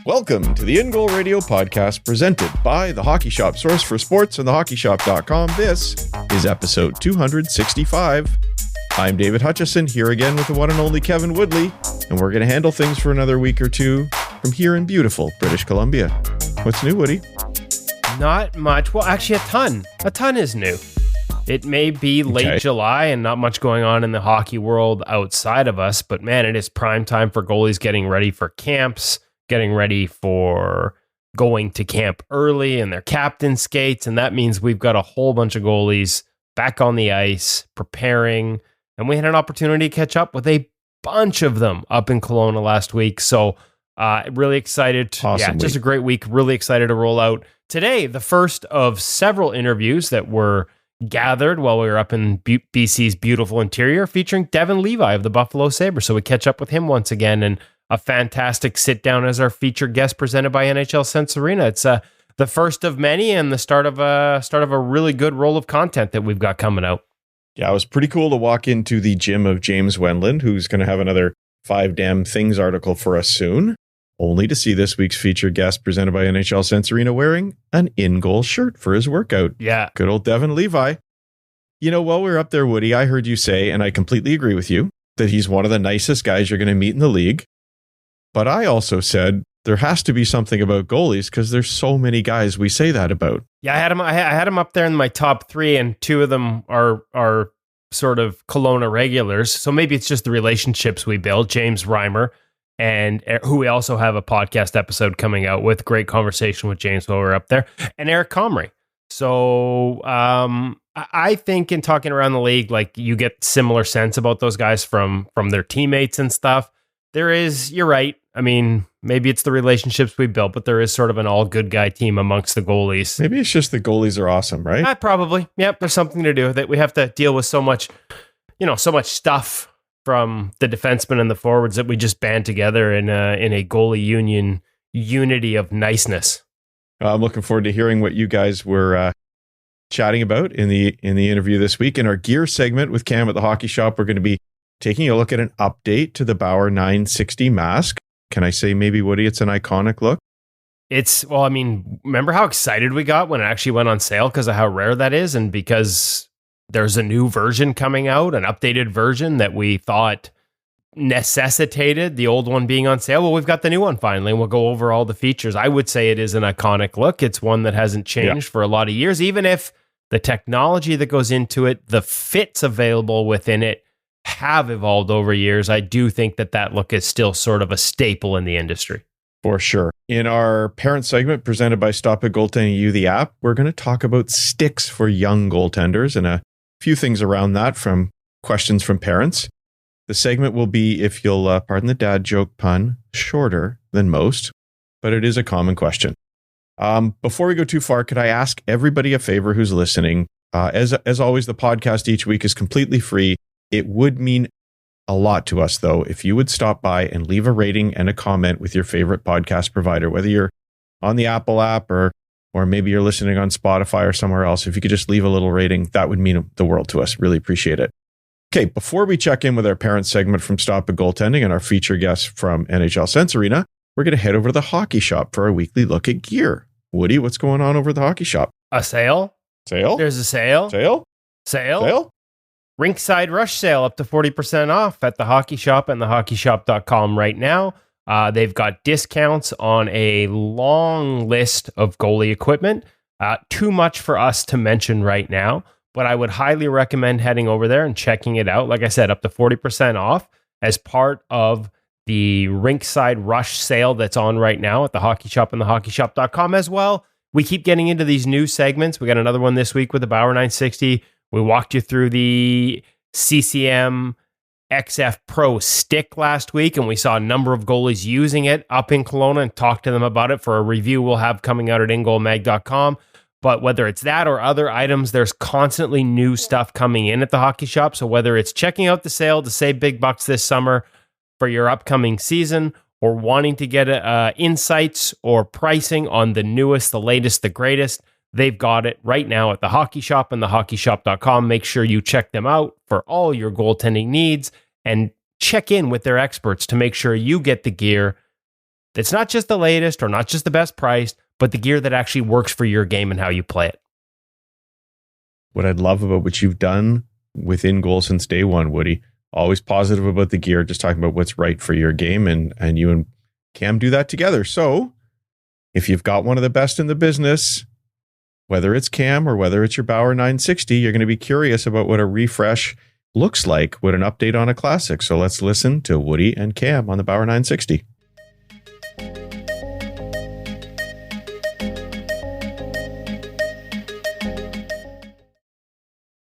Welcome to the InGoal Radio podcast presented by The Hockey Shop, source for sports and thehockeyshop.com. This is episode 265. I'm David Hutchison, here again with the one and only Kevin Woodley, and we're going to handle things for another week or two from here in beautiful British Columbia. What's new, Woody? Not much. Well, actually, a ton. A ton is new. It may be late July and not much going on in the hockey world outside of us, but man, it is prime time for goalies getting ready for camps, getting ready for going to camp early and their captain skates. And that means we've got a whole bunch of goalies back on the ice, preparing. And we had an opportunity to catch up with a bunch of them up in Kelowna last week. So really excited. Awesome just a great week. Really excited to roll out today the first of several interviews that were gathered while we were up in BC's beautiful interior, featuring Devon Levi of the Buffalo Sabres. So we catch up with him once again, and a fantastic sit down as our featured guest presented by NHL Sense Arena. It's the first of many and the start of a really good roll of content that we've got coming out. Yeah, it was pretty cool to walk into the gym of James Wendland, who's going to have another 5 Damn Things article for us soon, only to see this week's featured guest presented by NHL Sense Arena wearing an InGoal shirt for his workout. Yeah. Good old Devon Levi. You know, while we were up there, Woody, I heard you say, and I completely agree with you, that he's one of the nicest guys you're going to meet in the league. But I also said there has to be something about goalies because there's so many guys we say that about. Yeah, I had him up there in my top 3, and 2 of them are sort of Kelowna regulars. So maybe it's just the relationships we build. James Reimer, and who we also have a podcast episode coming out with. Great conversation with James while we're up there, and Eric Comrie. So I think in talking around the league, like, you get similar sense about those guys from their teammates and stuff. There is, you're right. I mean, maybe it's the relationships we built, but there is sort of an all good guy team amongst the goalies. Maybe it's just the goalies are awesome, right? Probably. Yep. There's something to do with it. We have to deal with so much stuff from the defensemen and the forwards that we just band together in a goalie union unity of niceness. I'm looking forward to hearing what you guys were chatting about in the interview this week. In our gear segment with Cam at the Hockey Shop, we're going to be taking a look at an update to the Bauer 960 mask. Can I say maybe, Woody, it's an iconic look? Remember how excited we got when it actually went on sale because of how rare that is, and because there's a new version coming out, an updated version that we thought necessitated the old one being on sale. Well, we've got the new one finally, and we'll go over all the features. I would say it is an iconic look. It's one that hasn't changed for a lot of years, even if the technology that goes into it, the fits available within it, have evolved over years. I do think that look is still sort of a staple in the industry. For sure. In our parent segment presented by It Goaltending U, the app, we're going to talk about sticks for young goaltenders and a few things around that from questions from parents. The segment will be, if you'll pardon the dad joke pun, shorter than most, but it is a common question. Before we go too far, could I ask everybody a favor who's listening? As always, the podcast each week is completely free. It would mean a lot to us, though, if you would stop by and leave a rating and a comment with your favorite podcast provider, whether you're on the Apple app or maybe you're listening on Spotify or somewhere else. If you could just leave a little rating, that would mean the world to us. Really appreciate it. Okay, before we check in with our parent segment from Stop It Goaltending and our feature guest from NHL Sense Arena, we're going to head over to the Hockey Shop for our weekly look at gear. Woody, what's going on over at the Hockey Shop? A sale? Sale? There's a sale. Sale? Sale? Sale? Rinkside Rush sale up to 40% off at the Hockey Shop and thehockeyshop.com right now. They've got discounts on a long list of goalie equipment. Too much for us to mention right now, but I would highly recommend heading over there and checking it out. Like I said, up to 40% off as part of the Rinkside Rush sale that's on right now at the Hockey Shop and thehockeyshop.com as well. We keep getting into these new segments. We got another one this week with the Bauer 960. We walked you through the CCM XF Pro stick last week, and we saw a number of goalies using it up in Kelowna and talked to them about it for a review we'll have coming out at InGoalMag.com. But whether it's that or other items, there's constantly new stuff coming in at the Hockey Shop. So whether it's checking out the sale to save big bucks this summer for your upcoming season, or wanting to get insights or pricing on the newest, the latest, the greatest, they've got it right now at the Hockey Shop and thehockeyshop.com. Make sure you check them out for all your goaltending needs and check in with their experts to make sure you get the gear It's not just the latest or not just the best priced, but the gear that actually works for your game and how you play it. What I'd love about what you've done with InGoal since day one, Woody, always positive about the gear, just talking about what's right for your game, and you and Cam do that together. So if you've got one of the best in the business, whether it's Cam or whether it's your Bauer 960, you're going to be curious about what a refresh looks like with an update on a classic. So let's listen to Woody and Cam on the Bauer 960.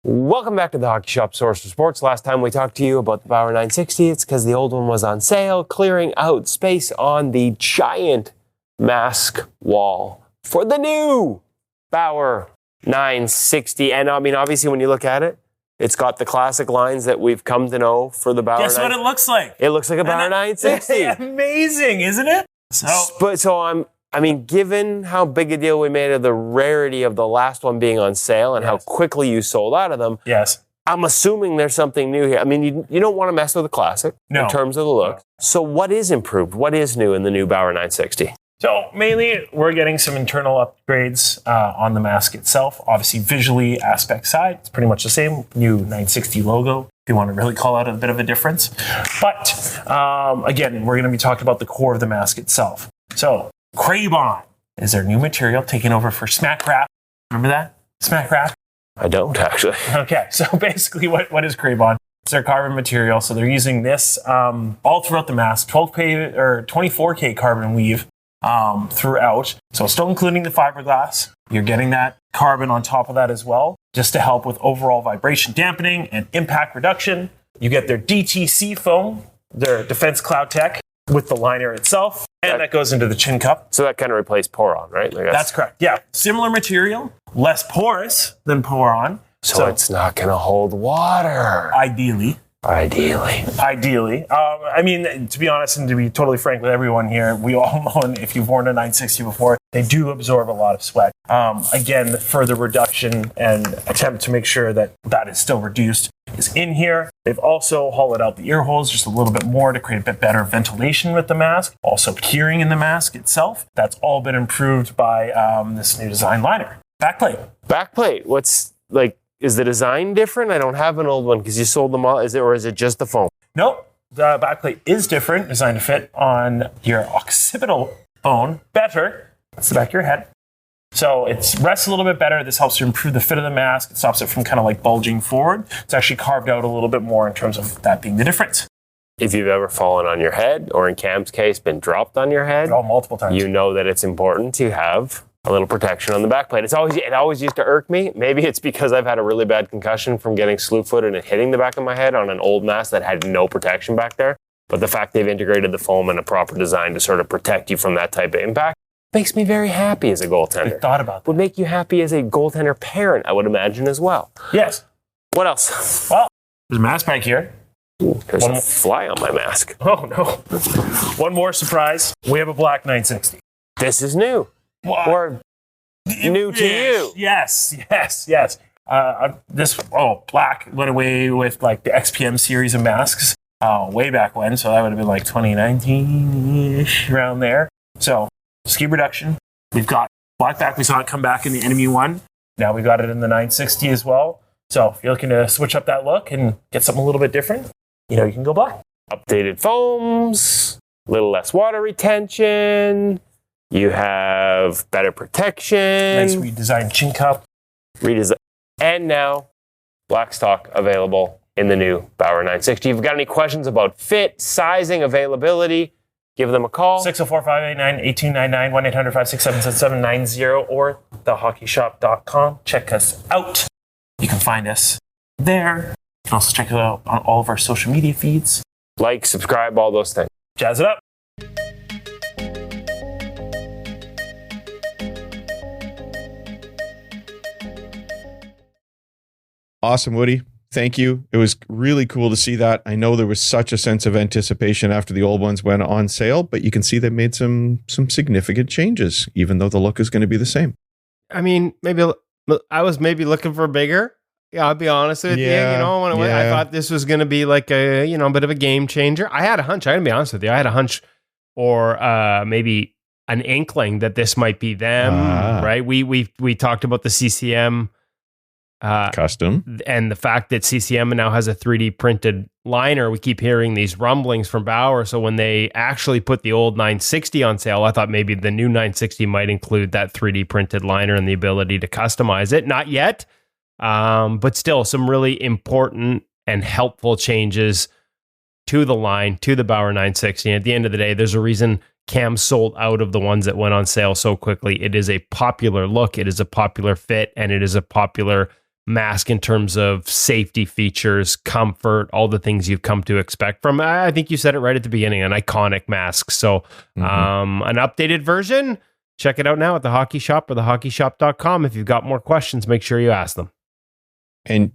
Welcome back to the Hockey Shop Source for Sports. Last time we talked to you about the Bauer 960, it's because the old one was on sale, clearing out space on the giant mask wall for the new Bauer 960. And I mean, obviously, when you look at it, it's got the classic lines that we've come to know for the Bauer. Guess what it looks like? It looks like a Bauer 960. Amazing, isn't it? I mean, given how big a deal we made of the rarity of the last one being on sale and how quickly you sold out of them, yes, I'm assuming there's something new here. I mean, you don't want to mess with the classic in terms of the look. No. So what is improved? What is new in the new Bauer 960? So mainly, we're getting some internal upgrades on the mask itself. Obviously, visually, aspect side, it's pretty much the same. New 960 logo, if you want to really call out a bit of a difference. But again, we're going to be talking about the core of the mask itself. So Craybon is their new material taking over for Smack Wrap. Remember that? Smack Wrap? I don't, actually. Okay, so basically what is Craybon? It's their carbon material. So they're using this all throughout the mask, 12K or 24K carbon weave throughout. So still including the fiberglass. You're getting that carbon on top of that as well, just to help with overall vibration dampening and impact reduction. You get their DTC foam, their Defense Cloud Tech, with the liner itself, and that goes into the chin cup. So that kind of replaced Pour-On, right? That's correct. Yeah. Similar material, less porous than Pour-On. So it's not going to hold water. Ideally. I mean, to be honest and to be totally frank with everyone here, we all know, and if you've worn a 960 before, they do absorb a lot of sweat. Again, the further reduction and attempt to make sure that that is still reduced is in here. They've also hollowed out the ear holes just a little bit more to create a bit better ventilation with the mask. Also curing in the mask itself. That's all been improved by this new design liner. Backplate. What's like? Is the design different? I don't have an old one because you sold them all. Is it just the foam? Nope. The backplate is different, designed to fit on your occipital bone better. That's the back of your head. So it rests a little bit better. This helps to improve the fit of the mask. It stops it from kind of like bulging forward. It's actually carved out a little bit more in terms of that being the difference. If you've ever fallen on your head, or in Cam's case, been dropped on your head, multiple times, you know that it's important to have a little protection on the backplate. It always used to irk me. Maybe it's because I've had a really bad concussion from getting slew-footed and hitting the back of my head on an old mask that had no protection back there. But the fact they've integrated the foam and a proper design to sort of protect you from that type of impact makes me very happy as a goaltender. I thought about that. Would make you happy as a goaltender parent, I would imagine, as well. Yes. What else? Well, there's a mask back here. Ooh, there's a fly on my mask. Oh, no. One more surprise. We have a black 960. This is new. What? Or new to you. Yes. Black went away with like the XPM series of masks way back when. So that would have been like 2019-ish, around there. So ski reduction. We've got black back. We saw it come back in the Enemy one. Now we got it in the 960 as well. So if you're looking to switch up that look and get something a little bit different, you can go black. Updated foams, a little less water retention. You have better protection. Nice redesigned chin cup. And now, black stock available in the new Bauer 960. If you've got any questions about fit, sizing, availability, give them a call. 604-589-8299, 1-800-567-7790, or thehockeyshop.com. Check us out. You can find us there. You can also check us out on all of our social media feeds. Like, subscribe, all those things. Jazz it up. Awesome, Woody. Thank you. It was really cool to see that. I know there was such a sense of anticipation after the old ones went on sale, but you can see they made some significant changes, even though the look is going to be the same. I mean, maybe I was looking for bigger. Yeah, I'll be honest with you. I thought this was going to be like a bit of a game changer. I had a hunch. I'm going to be honest with you. I had a hunch or maybe an inkling that this might be them, right? We talked about the CCM custom and the fact that CCM now has a 3D printed liner. We keep hearing these rumblings from Bauer. So when they actually put the old 960 on sale, I thought maybe the new 960 might include that 3D printed liner and the ability to customize it. Not yet, but still some really important and helpful changes to the line, to the Bauer 960. And at the end of the day, there's a reason Cam sold out of the ones that went on sale so quickly. It is a popular look, it is a popular fit, and it is a popular mask in terms of safety features, comfort, all the things you've come to expect from, I think you said it right at the beginning, an iconic mask. So an updated version, check it out now at the Hockey Shop or thehockeyshop.com. If you've got more questions, make sure you ask them. And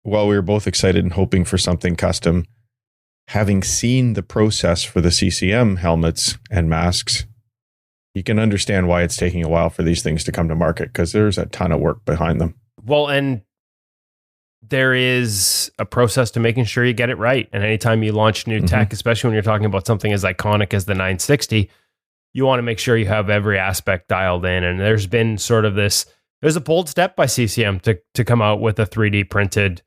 while we were both excited and hoping for something custom, having seen the process for the CCM helmets and masks, you can understand why it's taking a while for these things to come to market, because there's a ton of work behind them. Well, and there is a process to making sure you get it right. And anytime you launch new tech, especially when you're talking about something as iconic as the 960, you want to make sure you have every aspect dialed in. And there's been sort of there's a bold step by CCM to come out with a 3D printed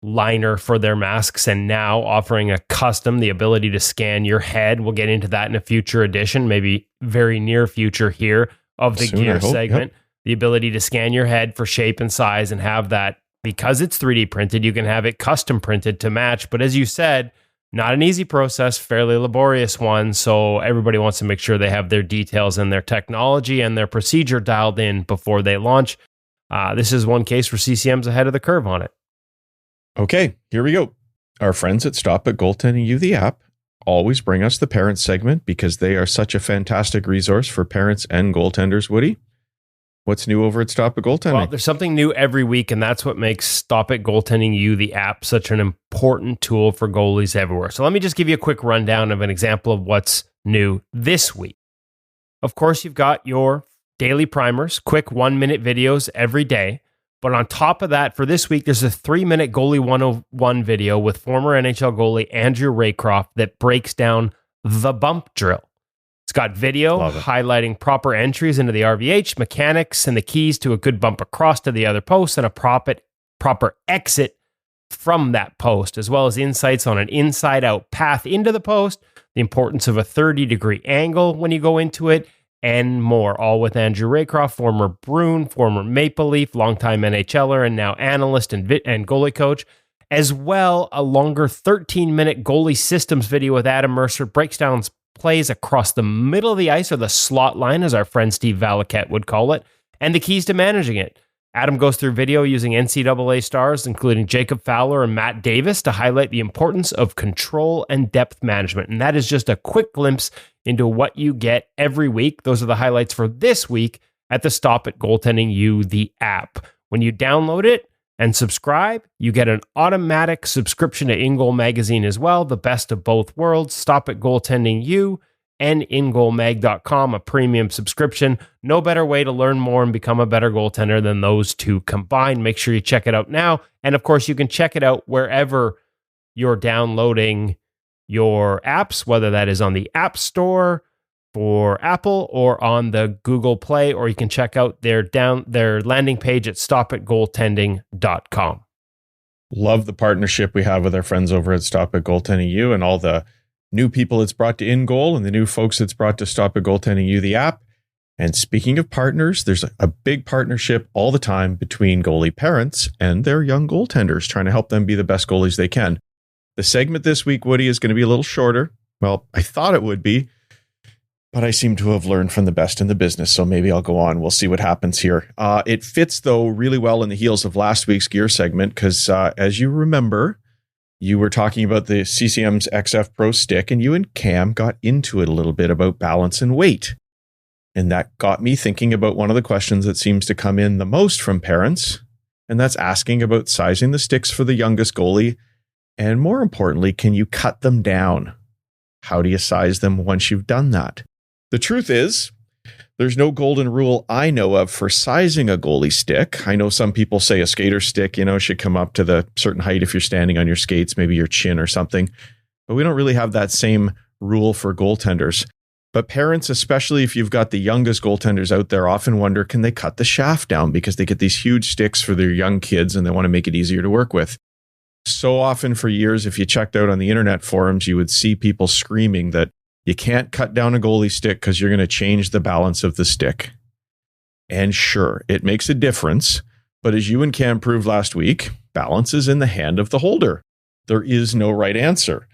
liner for their masks, and now offering a custom, the ability to scan your head. We'll get into that in a future edition, maybe very near future here of the gear segment. Yep. The ability to scan your head for shape and size and have that, because it's 3D printed, you can have it custom printed to match. But as you said, not an easy process, fairly laborious one. So everybody wants to make sure they have their details and their technology and their procedure dialed in before they launch. This is one case where CCM's ahead of the curve on it. Okay, here we go. Our friends at Stop It Goaltending U, the app, always bring us the parents segment because they are such a fantastic resource for parents and goaltenders. Woody, what's new over at Stop It Goaltending? Well, there's something new every week, and that's what makes Stop It Goaltending U, the app, such an important tool for goalies everywhere. So let me just give you a quick rundown of an example of what's new this week. Of course, you've got your daily primers, quick 1-minute videos every day. But on top of that, for this week, there's a 3-minute Goalie 101 video with former NHL goalie Andrew Raycroft that breaks down the bump drill. It's got video highlighting proper entries into the RVH, mechanics, and the keys to a good bump across to the other post, and a proper exit from that post, as well as insights on an inside-out path into the post, the importance of a 30-degree angle when you go into it, and more, all with Andrew Raycroft, former Bruin, former Maple Leaf, longtime NHLer, and now analyst and goalie coach, as well a longer 13-minute goalie systems video with Adam Mercer, breaks down plays across the middle of the ice, or the slot line, as our friend Steve Valaket would call it, and the keys to managing it. Adam goes through video using NCAA stars, including Jacob Fowler and Matt Davis, to highlight the importance of control and depth management. And that is just a quick glimpse into what you get every week. Those are the highlights for this week at the Stop It Goaltending U, the app. When you download it and subscribe, you get an automatic subscription to InGoal magazine as well, the best of both worlds. Stop It Goaltending U and InGoalMag.com, a premium subscription. No better way to learn more and become a better goaltender than those two combined. Make sure you check it out now. And of course, you can check it out wherever you're downloading your apps, whether that is on the App Store for Apple or on the Google Play, or you can check out their landing page at stopitgoaltending.com. Love the partnership we have with our friends over at Stop It Goaltending U, and all the new people it's brought to InGoal and the new folks it's brought to Stop It Goaltending U, the app. And speaking of partners, there's a big partnership all the time between goalie parents and their young goaltenders, trying to help them be the best goalies they can. The segment this week, Woody, is going to be a little shorter. Well, I thought it would be, but I seem to have learned from the best in the business, so maybe I'll go on. We'll see what happens here. It fits, though, really well in the heels of last week's gear segment, because as you remember, you were talking about the CCM's XF Pro stick, and you and Cam got into it a little bit about balance and weight. And that got me thinking about one of the questions that seems to come in the most from parents, and that's asking about sizing the sticks for the youngest goalie. And more importantly, can you cut them down? How do you size them once you've done that? The truth is, there's no golden rule I know of for sizing a goalie stick. I know some people say a skater stick, should come up to the certain height if you're standing on your skates, maybe your chin or something. But we don't really have that same rule for goaltenders. But parents, especially if you've got the youngest goaltenders out there, often wonder, can they cut the shaft down? Because they get these huge sticks for their young kids and they want to make it easier to work with. So often for years, if you checked out on the internet forums, you would see people screaming that you can't cut down a goalie stick because you're going to change the balance of the stick. And sure, it makes a difference. But as you and Cam proved last week, balance is in the hand of the holder. There is no right answer.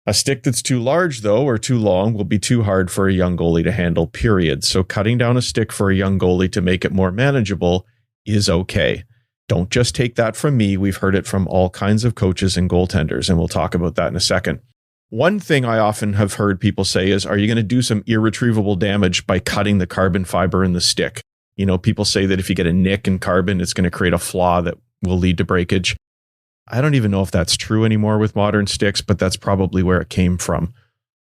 A stick that's too large, though, or too long will be too hard for a young goalie to handle, period. So cutting down a stick for a young goalie to make it more manageable is okay. Don't just take that from me. We've heard it from all kinds of coaches and goaltenders, and we'll talk about that in a second. One thing I often have heard people say is, are you going to do some irretrievable damage by cutting the carbon fiber in the stick? You know, people say that if you get a nick in carbon, it's going to create a flaw that will lead to breakage. I don't even know if that's true anymore with modern sticks, but that's probably where it came from.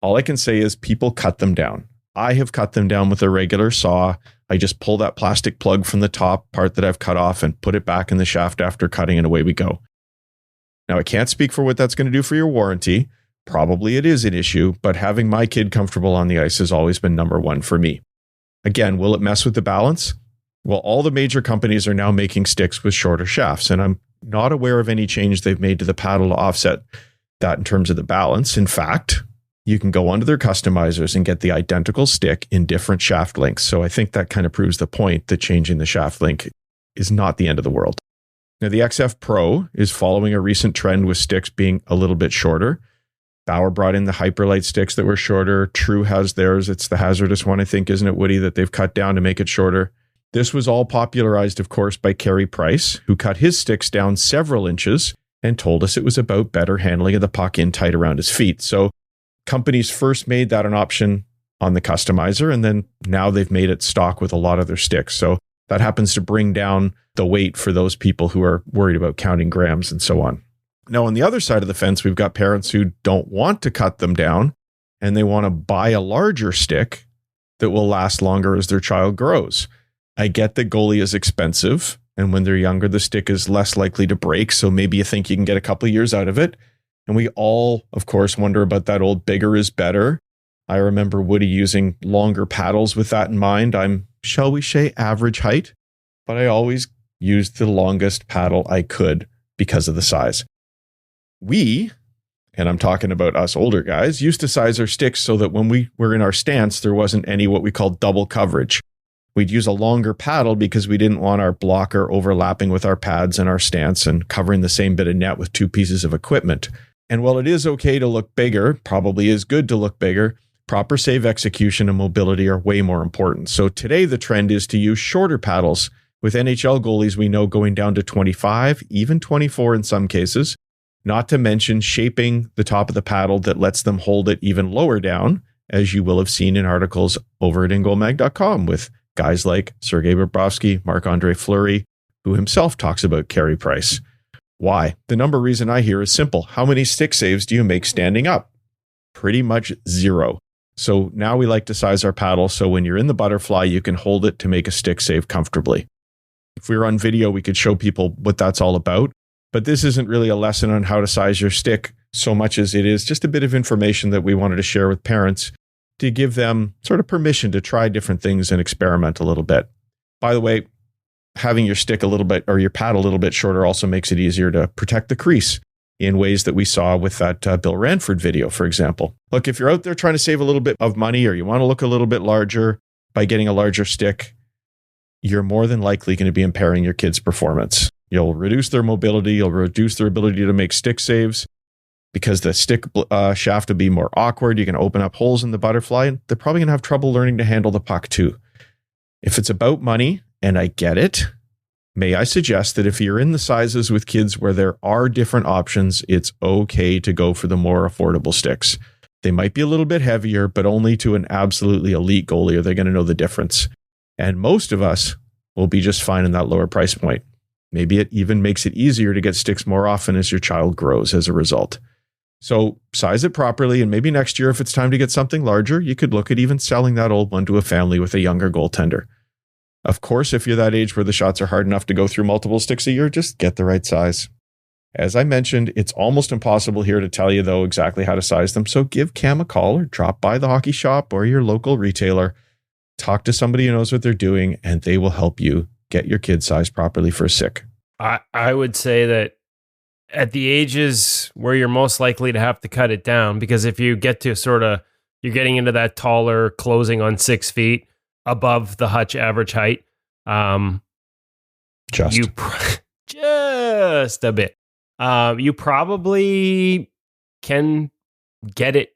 All I can say is people cut them down. I have cut them down with a regular saw. I just pull that plastic plug from the top part that I've cut off and put it back in the shaft after cutting, and away we go. Now, I can't speak for what that's going to do for your warranty. Probably it is an issue, but having my kid comfortable on the ice has always been number one for me. Again, will it mess with the balance? Well, all the major companies are now making sticks with shorter shafts, and I'm not aware of any change they've made to the paddle to offset that in terms of the balance. In fact, you can go onto their customizers and get the identical stick in different shaft lengths. So I think that kind of proves the point that changing the shaft length is not the end of the world. Now, the XF Pro is following a recent trend with sticks being a little bit shorter. Bauer brought in the Hyperlight sticks that were shorter. True has theirs. It's the hazardous one, I think, isn't it, Woody, that they've cut down to make it shorter. This was all popularized, of course, by Carey Price, who cut his sticks down several inches and told us it was about better handling of the puck in tight around his feet. So companies first made that an option on the customizer, and then now they've made it stock with a lot of their sticks. So that happens to bring down the weight for those people who are worried about counting grams and so on. Now, on the other side of the fence, we've got parents who don't want to cut them down, and they want to buy a larger stick that will last longer as their child grows. I get that goalie is expensive, and when they're younger, the stick is less likely to break. So maybe you think you can get a couple of years out of it. And we all, of course, wonder about that old bigger is better. I remember Woody using longer paddles with that in mind. I'm, shall we say, average height, but I always used the longest paddle I could because of the size. We, and I'm talking about us older guys, used to size our sticks so that when we were in our stance, there wasn't any what we call double coverage. We'd use a longer paddle because we didn't want our blocker overlapping with our pads and our stance and covering the same bit of net with two pieces of equipment. And while it is okay to look bigger, probably is good to look bigger, proper save execution and mobility are way more important. So today the trend is to use shorter paddles, with NHL goalies we know going down to 25, even 24 in some cases, not to mention shaping the top of the paddle that lets them hold it even lower down, as you will have seen in articles over at InGoalMag.com with guys like Sergei Bobrovsky, Marc-Andre Fleury, who himself talks about Carey Price. Why? The number reason I hear is simple. How many stick saves do you make standing up? Pretty much zero. So now we like to size our paddle so when you're in the butterfly, you can hold it to make a stick save comfortably. If we were on video, we could show people what that's all about. But this isn't really a lesson on how to size your stick so much as it is just a bit of information that we wanted to share with parents to give them sort of permission to try different things and experiment a little bit. By the way, having your stick a little bit or your pad a little bit shorter also makes it easier to protect the crease in ways that we saw with that Bill Ranford video, for example. Look, if you're out there trying to save a little bit of money or you want to look a little bit larger by getting a larger stick, you're more than likely going to be impairing your kid's performance. You'll reduce their mobility, you'll reduce their ability to make stick saves, because the stick shaft will be more awkward. You can open up holes in the butterfly, and they're probably going to have trouble learning to handle the puck too. If it's about money, and I get it, may I suggest that if you're in the sizes with kids where there are different options, it's okay to go for the more affordable sticks. They might be a little bit heavier, but only to an absolutely elite goalie are they going to know the difference. And most of us will be just fine in that lower price point. Maybe it even makes it easier to get sticks more often as your child grows as a result. So size it properly, and maybe next year, if it's time to get something larger, you could look at even selling that old one to a family with a younger goaltender. Of course, if you're that age where the shots are hard enough to go through multiple sticks a year, just get the right size. As I mentioned, it's almost impossible here to tell you, though, exactly how to size them. So give Cam a call or drop by the hockey shop or your local retailer. Talk to somebody who knows what they're doing, and they will help you get your kid sized properly for a stick. I would say that at the ages where you're most likely to have to cut it down, because if you get to you're getting into that taller, closing on 6 feet above the hutch average height, just a bit. You probably can get it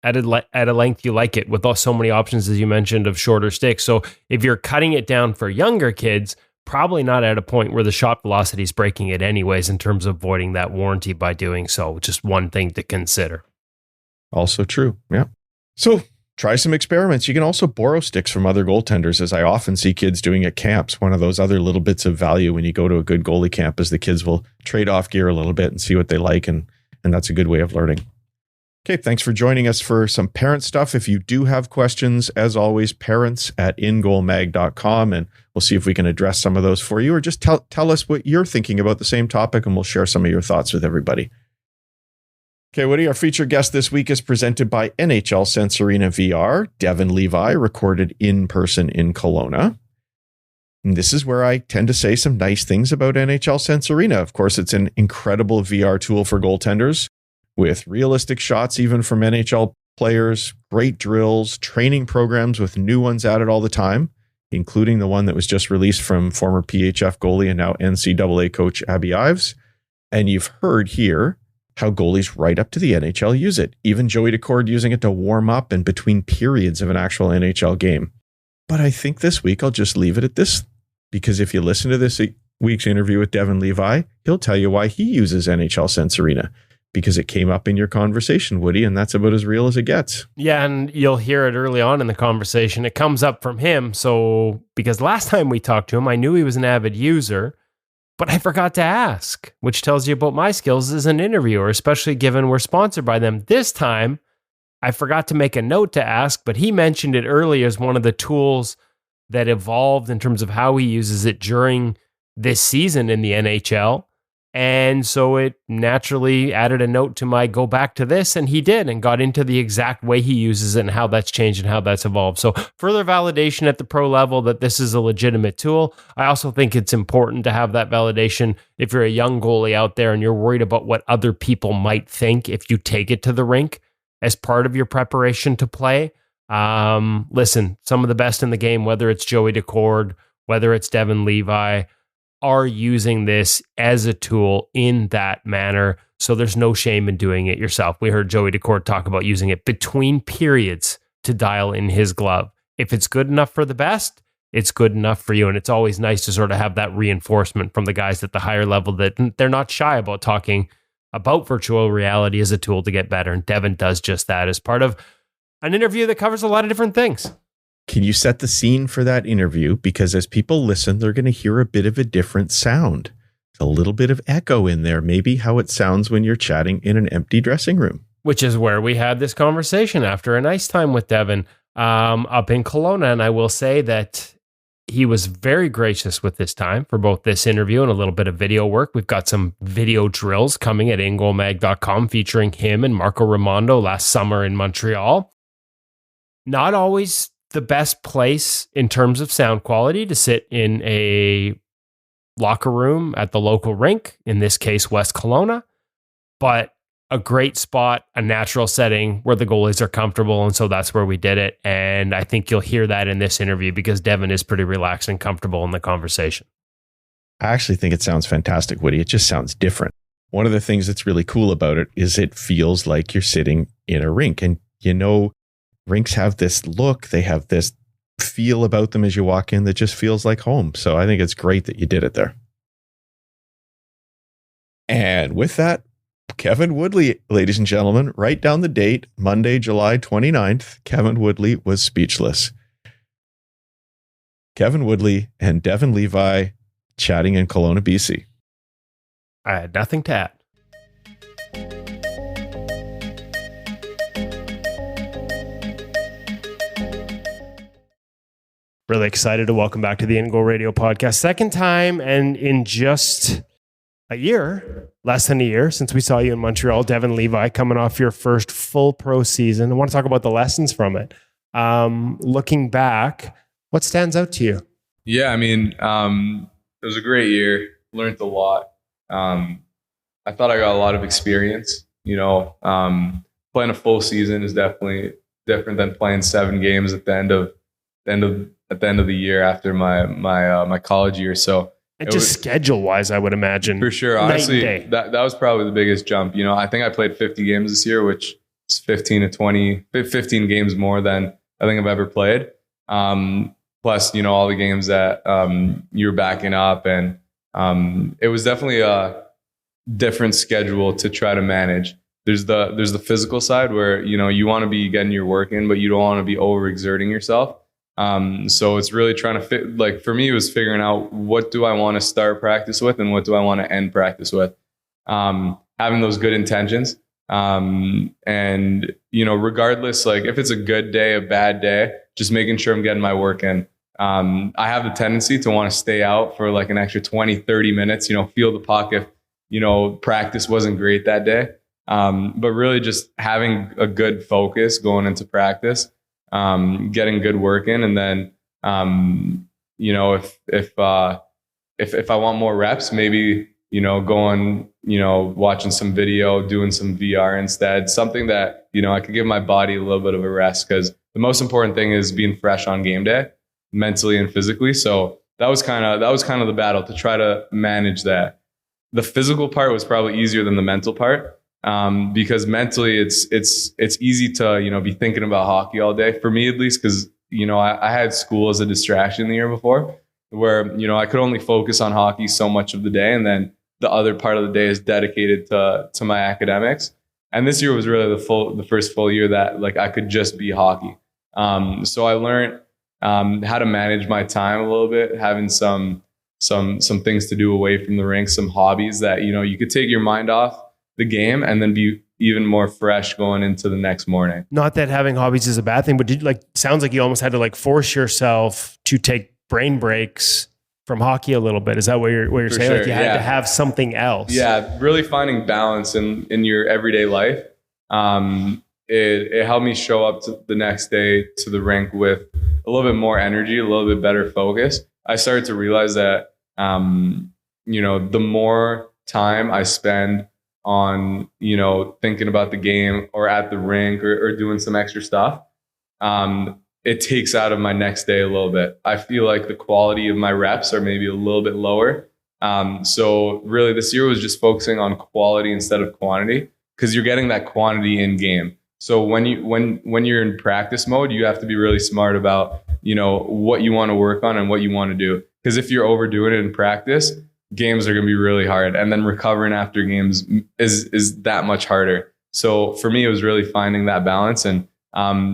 at a length you like it with so many options, as you mentioned, of shorter sticks. So if you're cutting it down for younger kids, probably not at a point where the shot velocity is breaking it anyways, in terms of voiding that warranty by doing so. Just one thing to consider. Also true. Yeah. So try some experiments. You can also borrow sticks from other goaltenders, as I often see kids doing at camps. One of those other little bits of value when you go to a good goalie camp is the kids will trade off gear a little bit and see what they like. And that's a good way of learning. Okay, thanks for joining us for some parent stuff. If you do have questions, as always, parents@ingoalmag.com, and we'll see if we can address some of those for you, or just tell us what you're thinking about the same topic, and we'll share some of your thoughts with everybody. Okay, Woody, our featured guest this week is presented by NHL Sense Arena VR. Devon Levi, recorded in person in Kelowna. And this is where I tend to say some nice things about NHL Sense Arena. Of course, it's an incredible VR tool for goaltenders, with realistic shots even from NHL players, great drills, training programs with new ones added all the time, including the one that was just released from former PHF goalie and now NCAA coach Abby Ives. And you've heard here how goalies right up to the NHL use it. Even Joey Decord using it to warm up and between periods of an actual NHL game. But I think this week I'll just leave it at this, because if you listen to this week's interview with Devon Levi, he'll tell you why he uses NHL Sense Arena. Because it came up in your conversation, Woody, and that's about as real as it gets. Yeah, and you'll hear it early on in the conversation. It comes up from him. So, because last time we talked to him, I knew he was an avid user, but I forgot to ask, which tells you about my skills as an interviewer, especially given we're sponsored by them. This time, I forgot to make a note to ask, but he mentioned it earlier as one of the tools that evolved in terms of how he uses it during this season in the NHL. And so it naturally added a note to my go back to this, and he did, and got into the exact way he uses it and how that's changed and how that's evolved. So further validation at the pro level that this is a legitimate tool. I also think it's important to have that validation if you're a young goalie out there and you're worried about what other people might think if you take it to the rink as part of your preparation to play. Listen, some of the best in the game, whether it's Joey Decord, whether it's Devon Levi, are using this as a tool in that manner. So there's no shame in doing it yourself. We heard Joey Decord talk about using it between periods to dial in his glove. If it's good enough for the best, it's good enough for you. And it's always nice to sort of have that reinforcement from the guys at the higher level that they're not shy about talking about virtual reality as a tool to get better. And Devon does just that as part of an interview that covers a lot of different things. Can you set the scene for that interview? Because as people listen, they're going to hear a bit of a different sound. A little bit of echo in there, maybe how it sounds when you're chatting in an empty dressing room. Which is where we had this conversation after a nice time with Devon up in Kelowna. And I will say that he was very gracious with this time for both this interview and a little bit of video work. We've got some video drills coming at InGoalMag.com featuring him and Marco Raimondo last summer in Montreal. Not always the best place in terms of sound quality to sit in a locker room at the local rink, in this case, West Kelowna, but a great spot, a natural setting where the goalies are comfortable. And so that's where we did it. And I think you'll hear that in this interview because Devon is pretty relaxed and comfortable in the conversation. I actually think it sounds fantastic, Woody. It just sounds different. One of the things that's really cool about it is it feels like you're sitting in a rink. And you know, rinks have this look, they have this feel about them as you walk in that just feels like home. So I think it's great that you did it there. And with that, Kevin Woodley, ladies and gentlemen, write down the date, Monday, July 29th. Kevin Woodley was speechless. Kevin Woodley and Devon Levi chatting in Kelowna, BC. I had nothing to add. Really excited to welcome back to the InGoal Radio podcast. Second time, and in just less than a year since we saw you in Montreal. Devon Levi, coming off your first full pro season. I want to talk about the lessons from it. Looking back, what stands out to you? Yeah, I mean, it was a great year. Learned a lot. I thought I got a lot of experience. Playing a full season is definitely different than playing 7 games at the end of the year after my college year. So, and just schedule wise, I would imagine. For sure. Honestly, that was probably the biggest jump. I think I played 50 games this year, which is 15 games more than I think I've ever played. Plus, all the games that you were backing up. And it was definitely a different schedule to try to manage. There's the physical side where, you want to be getting your work in, but you don't want to be overexerting yourself. So it's really trying to fit, like for me, it was figuring out what do I want to start practice with and what do I want to end practice with. Having those good intentions. Regardless, like if it's a good day, a bad day, just making sure I'm getting my work in. I have the tendency to want to stay out for like an extra 20, 30 minutes, feel the puck if, practice wasn't great that day. But really just having a good focus going into practice. Getting good work in, and then if I want more reps, maybe going watching some video, doing some VR instead, something that I could give my body a little bit of a rest, because the most important thing is being fresh on game day, mentally and physically. So that was kind of the battle to try to manage that. The physical part was probably easier than the mental part. Because mentally it's easy to, be thinking about hockey all day, for me at least, because, I had school as a distraction the year before where, I could only focus on hockey so much of the day. And then the other part of the day is dedicated to my academics. And this year was really the first full year that like I could just be hockey. So I learned, how to manage my time a little bit, having some things to do away from the rink, some hobbies that, you could take your mind off the game and then be even more fresh going into the next morning. Not that having hobbies is a bad thing, but sounds like you almost had to force yourself to take brain breaks from hockey a little bit. Is that what you're saying? Sure, like you had to have something else. Yeah, really finding balance in your everyday life. It helped me show up to the next day to the rink with a little bit more energy, a little bit better focus. I started to realize that the more time I spend on, thinking about the game or at the rink or doing some extra stuff, it takes out of my next day a little bit. I feel like the quality of my reps are maybe a little bit lower. So really this year was just focusing on quality instead of quantity, because you're getting that quantity in game. So when you're in practice mode, you have to be really smart about, what you want to work on and what you want to do. Because if you're overdoing it in practice, games are going to be really hard, and then recovering after games is that much harder. So for me, it was really finding that balance, and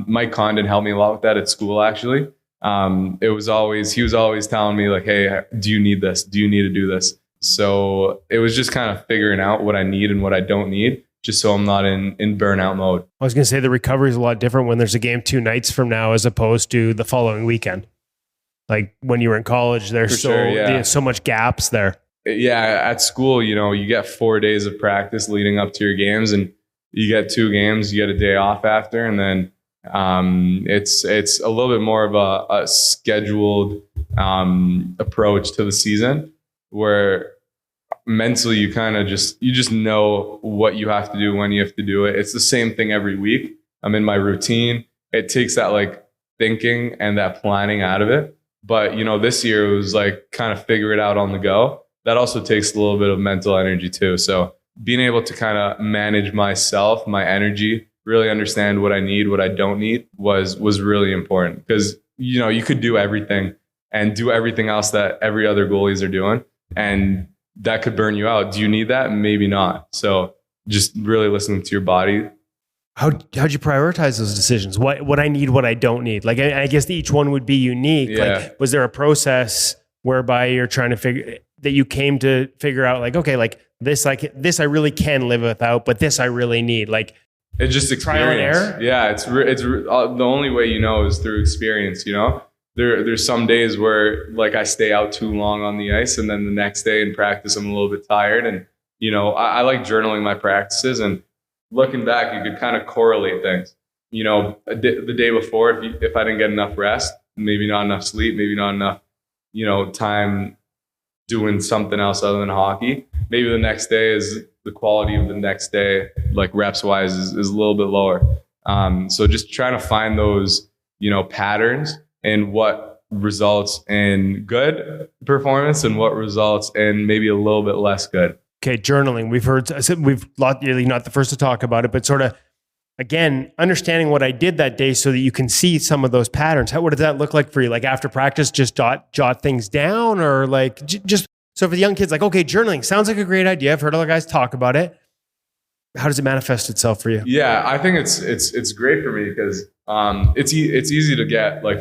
Mike Condon helped me a lot with that at school. Actually, he was always telling me like, "Hey, do you need this? Do you need to do this?" So it was just kind of figuring out what I need and what I don't need, just so I'm not in burnout mode. I was going to say the recovery is a lot different when there's a game 2 nights from now as opposed to the following weekend. Like when you were in college, there's so much gaps there. Yeah, at school, you get 4 days of practice leading up to your games, and you get 2 games, you get a day off after, and then it's a little bit more of a scheduled approach to the season, where mentally you kind of just know what you have to do when you have to do it. It's the same thing every week. I'm in my routine. It takes that like thinking and that planning out of it. But this year it was like kind of figure it out on the go. That also takes a little bit of mental energy too. So being able to kind of manage myself, my energy, really understand what I need, what I don't need was really important, because, you could do everything and do everything else that every other goalies are doing, and that could burn you out. Do you need that? Maybe not. So just really listening to your body. How'd you prioritize those decisions? What I need, what I don't need? Like, I guess each one would be unique. Yeah. Like, was there a process whereby you're trying to you came to figure out like, okay, like this I really can live without, but this I really need? Like, it's just experience. Trial and error? Yeah, it's the only way is through experience. there's some days where like I stay out too long on the ice, and then the next day in practice I'm a little bit tired. And I like journaling my practices, and looking back, you could kind of correlate things. The day before, if I didn't get enough rest, maybe not enough sleep, maybe not enough time doing something else other than hockey, maybe the next day is the quality of the next day, like reps wise, is a little bit lower. So just trying to find those patterns and what results in good performance and what results in maybe a little bit less good. Okay, journaling. You're not the first to talk about it, but sort of, again, understanding what I did that day so that you can see some of those patterns. What does that look like for you? Like after practice, just jot things down, or like just so for the young kids, like, okay, journaling sounds like a great idea. I've heard other guys talk about it. How does it manifest itself for you? Yeah, I think it's great for me because it's easy to get like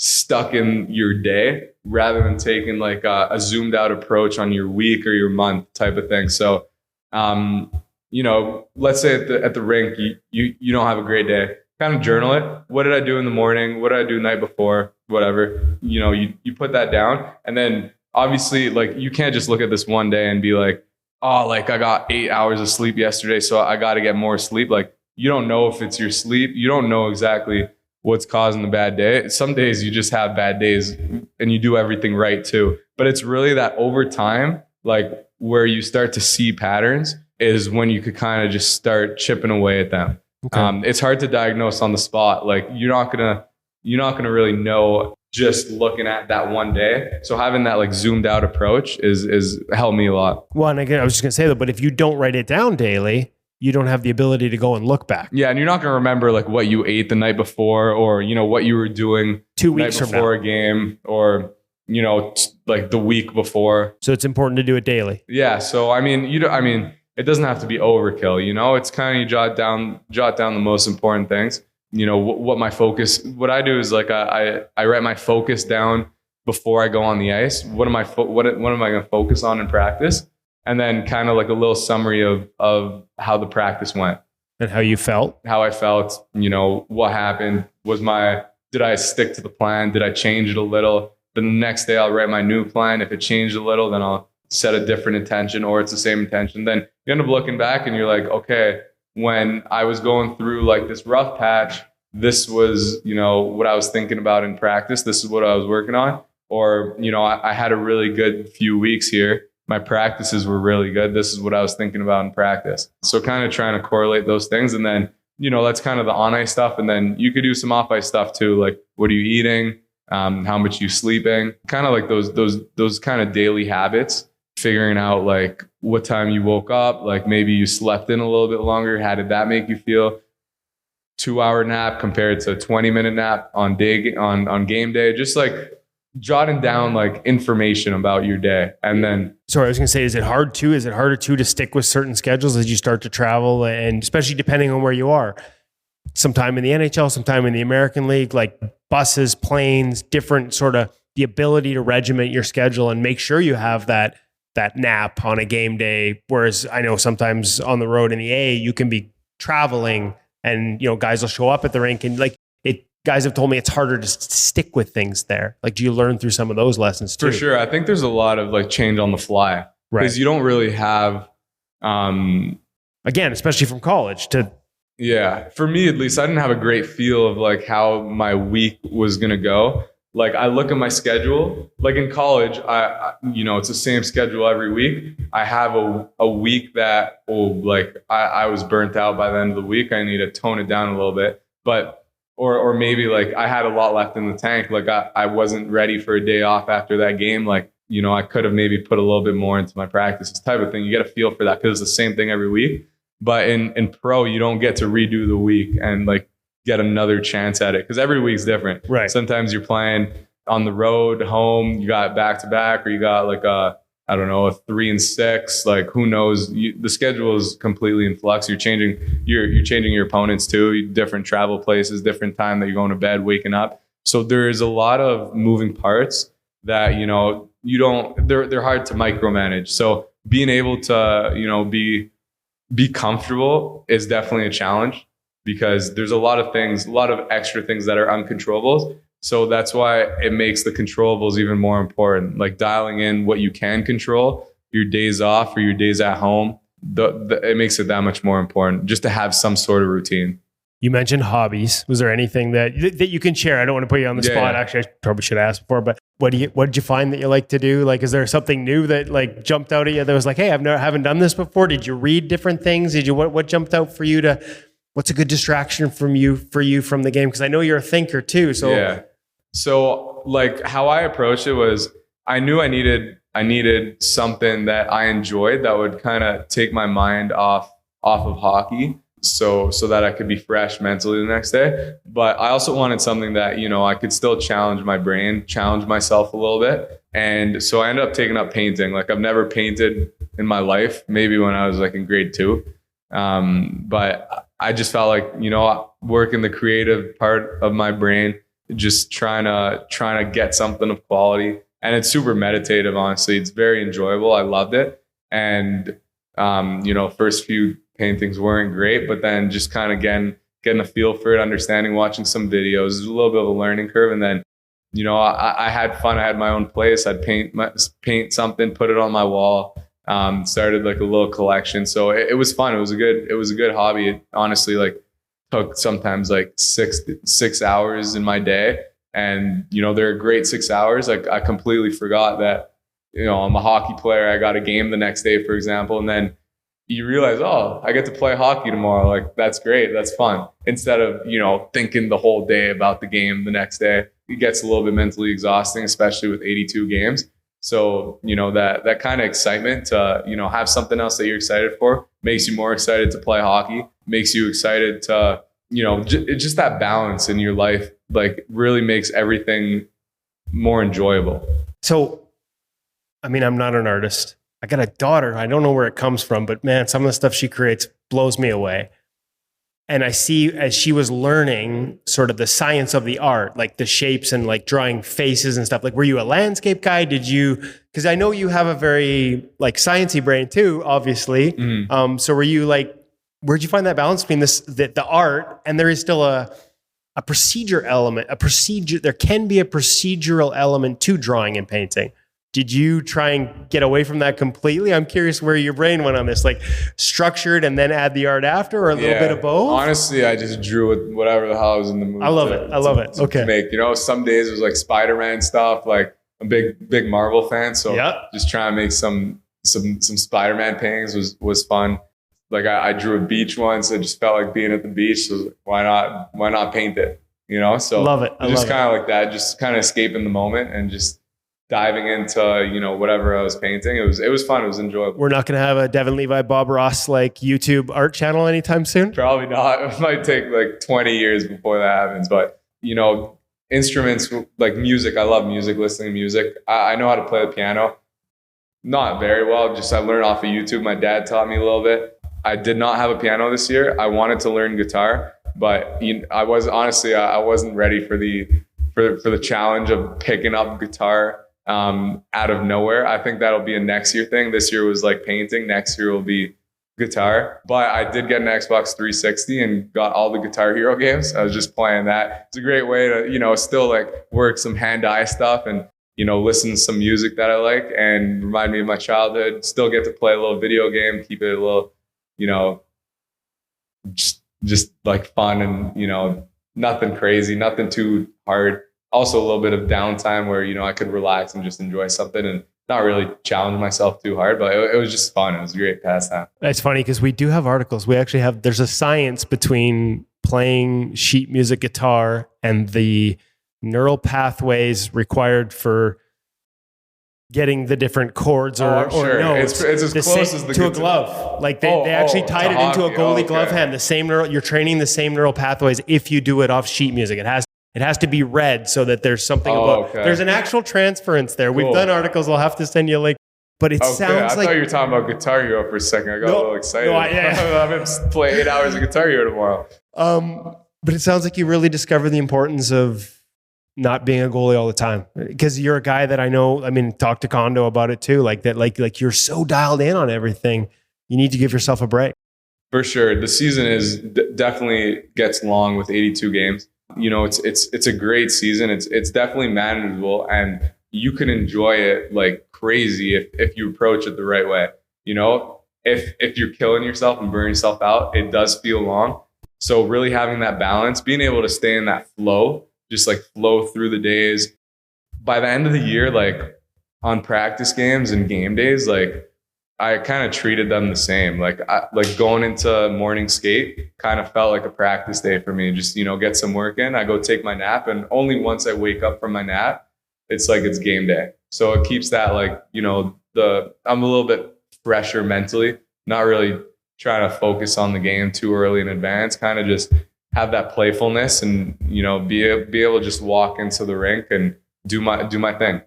stuck in your day rather than taking like a zoomed out approach on your week or your month type of thing. So, let's say at the rink, you don't have a great day, kind of journal it. What did I do in the morning? What did I do the night before? Whatever, you put that down. And then obviously like, you can't just look at this one day and be like, oh, like I got 8 hours of sleep yesterday, so I got to get more sleep. Like, you don't know if it's your sleep. You don't know exactly what's causing the bad day. Some days you just have bad days and you do everything right too. But it's really that over time, like where you start to see patterns is when you could kind of just start chipping away at them. Okay. It's hard to diagnose on the spot. Like you're not gonna really know just looking at that one day. So having that like zoomed out approach is helped me a lot. Well, and again, I was just gonna say that, but if you don't write it down daily, you don't have the ability to go and look back. Yeah, and you're not gonna remember like what you ate the night before, or what you were doing 2 weeks before a game, or like the week before. So it's important to do it daily. Yeah. So it doesn't have to be overkill. It's kind of you jot down the most important things. What I do is like I write my focus down before I go on the ice. What am I going to focus on in practice? And then kind of like a little summary of how the practice went. And how you felt? How I felt, what happened. Did I stick to the plan? Did I change it a little? The next day I'll write my new plan. If it changed a little, then I'll set a different intention, or it's the same intention. Then you end up looking back and you're like, okay, when I was going through like this rough patch, this was, what I was thinking about in practice. This is what I was working on. Or, I had a really good few weeks here. My practices were really good. This is what I was thinking about in practice. So kind of trying to correlate those things. And then, that's kind of the on ice stuff. And then you could do some off ice stuff too. Like, what are you eating? How much you sleeping? Kind of like those kind of daily habits. Figuring out like what time you woke up, like maybe you slept in a little bit longer. How did that make you feel? 2-hour nap compared to a 20-minute nap on game day. Just like jotting down like information about your day. And then, sorry, I was going to say, is it harder to stick with certain schedules as you start to travel, and especially depending on where you are? Sometime in the NHL, sometime in the American League, like buses, planes, different sort of the ability to regiment your schedule and make sure you have that nap on a game day. Whereas I know sometimes on the road in the A, you can be traveling and, guys will show up at the rink and guys have told me it's harder to stick with things there. Like, do you learn through some of those lessons too? For sure. I think there's a lot of like change on the fly, right? Because you don't really have, again, especially from college yeah, for me at least, I didn't have a great feel of like how my week was going to go. Like I look at my schedule, like in college, I it's the same schedule every week. I have a week that I was burnt out by the end of the week. I need to tone it down a little bit, but, or maybe like I had a lot left in the tank. Like I wasn't ready for a day off after that game. Like, I could have maybe put a little bit more into my practices type of thing. You get a feel for that because it's the same thing every week. But in pro, you don't get to redo the week and like get another chance at it because every week's different. Right. Sometimes you're playing on the road, home, you got back to back, or you got like a 3-6. Like who knows? The schedule is completely in flux. You're changing your opponents too. Different travel places, different time that you're going to bed, waking up. So there is a lot of moving parts that they're hard to micromanage. So being able to be comfortable is definitely a challenge because there's a lot of extra things that are uncontrollables. So that's why it makes the controllables even more important. Like dialing in what you can control, your days off or your days at home, it makes it that much more important just to have some sort of routine. You mentioned hobbies. Was there anything that you can share? I don't want to put you on the spot. Yeah. Actually, I probably should have asked before, but what did you find that you like to do? Like, is there something new that like jumped out at you that was like, hey, haven't done this before? Did you read different things? What jumped out for you what's a good distraction for you from the game? Because I know you're a thinker too. So yeah. So like how I approached it was I knew I needed something that I enjoyed that would kind of take my mind off of hockey. So that I could be fresh mentally the next day. But I also wanted something that, I could still challenge my brain, challenge myself a little bit. And so I ended up taking up painting. Like I've never painted in my life, maybe when I was like in grade 2. But I just felt like, working the creative part of my brain, just trying to get something of quality. And it's super meditative, honestly. It's very enjoyable. I loved it. And, first few paintings weren't great, but then just kind of getting a feel for it, understanding, watching some videos. It was a little bit of a learning curve. And then, I had fun. I had my own place. I'd paint something, put it on my wall, started like a little collection. So it was fun. It was a good hobby. It honestly like took sometimes like six hours in my day. And, they're a great 6 hours. Like I completely forgot that, I'm a hockey player. I got a game the next day, for example. And then you realize, oh, I get to play hockey tomorrow. Like, that's great. That's fun. Instead of, thinking the whole day about the game the next day. It gets a little bit mentally exhausting, especially with 82 games. So, that kind of excitement to, have something else that you're excited for makes you more excited to play hockey, makes you excited to, it's just that balance in your life, like really makes everything more enjoyable. So, I mean, I'm not an artist. I got a daughter. I don't know where it comes from, but man, some of the stuff she creates blows me away. And I see as she was learning sort of the science of the art, like the shapes and like drawing faces and stuff. Like, were you a landscape guy? Because I know you have a very like sciencey brain too, obviously. Mm. So were you like, where'd you find that balance between the art and there is still a procedure element, there can be a procedural element to drawing and painting. Did you try and get away from that completely? I'm curious where your brain went on this, like structured and then add the art after, or a little bit of both? Honestly, I just drew with whatever the hell I was in the mood. I love it. Okay. Make, some days it was like Spider-Man stuff, like a big Marvel fan. So just trying to make some Spider-Man paintings was fun. Like I drew a beach once. I just felt like being at the beach. So why not paint it? So love it. Just kind of like that, just kind of escaping the moment and just diving into, whatever I was painting. It was fun. It was enjoyable. We're not going to have a Devon Levi, Bob Ross, like YouTube art channel anytime soon? Probably not. It might take like 20 years before that happens. But, instruments like music. I love music, listening to music. I know how to play the piano. Not very well. Just I learned off of YouTube. My dad taught me a little bit. I did not have a piano this year. I wanted to learn guitar, but I wasn't ready for the challenge of picking up guitar out of nowhere. I think that'll be a next year thing. This year was like painting. Next year will be guitar. But I did get an Xbox 360 and got all the Guitar Hero games. I was just playing that. It's a great way to, still like work some hand-eye stuff and, listen to some music that I like and remind me of my childhood. Still get to play a little video game, keep it a little, just like fun and, nothing crazy, nothing too hard. Also a little bit of downtime where, I could relax and just enjoy something and not really challenge myself too hard, but it was just fun. It was a great pastime. It's funny because we do have articles. We actually there's a science between playing sheet music guitar and the neural pathways required for getting the different chords or notes. It's as close as the to a glove. Like they actually tied it into a goalie glove hand. The same you're training the same neural pathways if you do it off sheet music. It has to be read so that there's something there's an actual transference there. Cool. We've done articles. I'll have to send you a link. But it sounds like... I thought you were talking about Guitar Hero for a second. I got a little excited. I'm going to play 8 hours of Guitar Hero tomorrow. But it sounds like you really discovered the importance of not being a goalie all the time. Because you're a guy that I know, talk to Kondo about it too. Like that, like you're so dialed in on everything. You need to give yourself a break. For sure. The season definitely gets long with 82 games. It's a great season. It's definitely manageable, and you can enjoy it like crazy if you approach it the right way. If you're killing yourself and burning yourself out, it does feel long. So really having that balance, being able to stay in that flow, just like flow through the days. By the end of the year, like on practice games and game days, like I kind of treated them the same. Like going into morning skate kind of felt like a practice day for me. Just, get some work in. I go take my nap, and only once I wake up from my nap, it's like it's game day. So it keeps that like, I'm a little bit fresher mentally, not really trying to focus on the game too early in advance, kind of just have that playfulness and, be able to just walk into the rink and do my thing,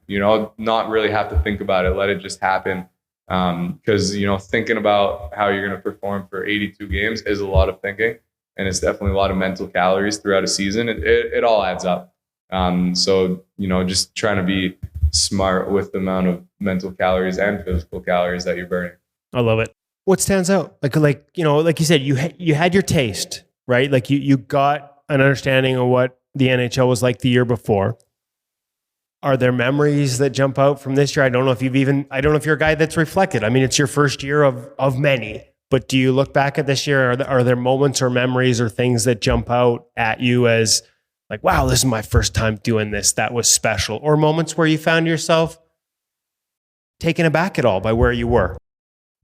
not really have to think about it, let it just happen. Because, thinking about how you're going to perform for 82 games is a lot of thinking, and it's definitely a lot of mental calories throughout a season. It all adds up. So, just trying to be smart with the amount of mental calories and physical calories that you're burning. I love it. What stands out? Like you said, you had your taste, right? Like you got an understanding of what the NHL was like the year before. Are there memories that jump out from this year? I don't know if you're a guy that's reflected. I mean, it's your first year of many, but do you look back at this year? Are there moments or memories or things that jump out at you as like, wow, this is my first time doing this. That was special. Or moments where you found yourself taken aback at all by where you were?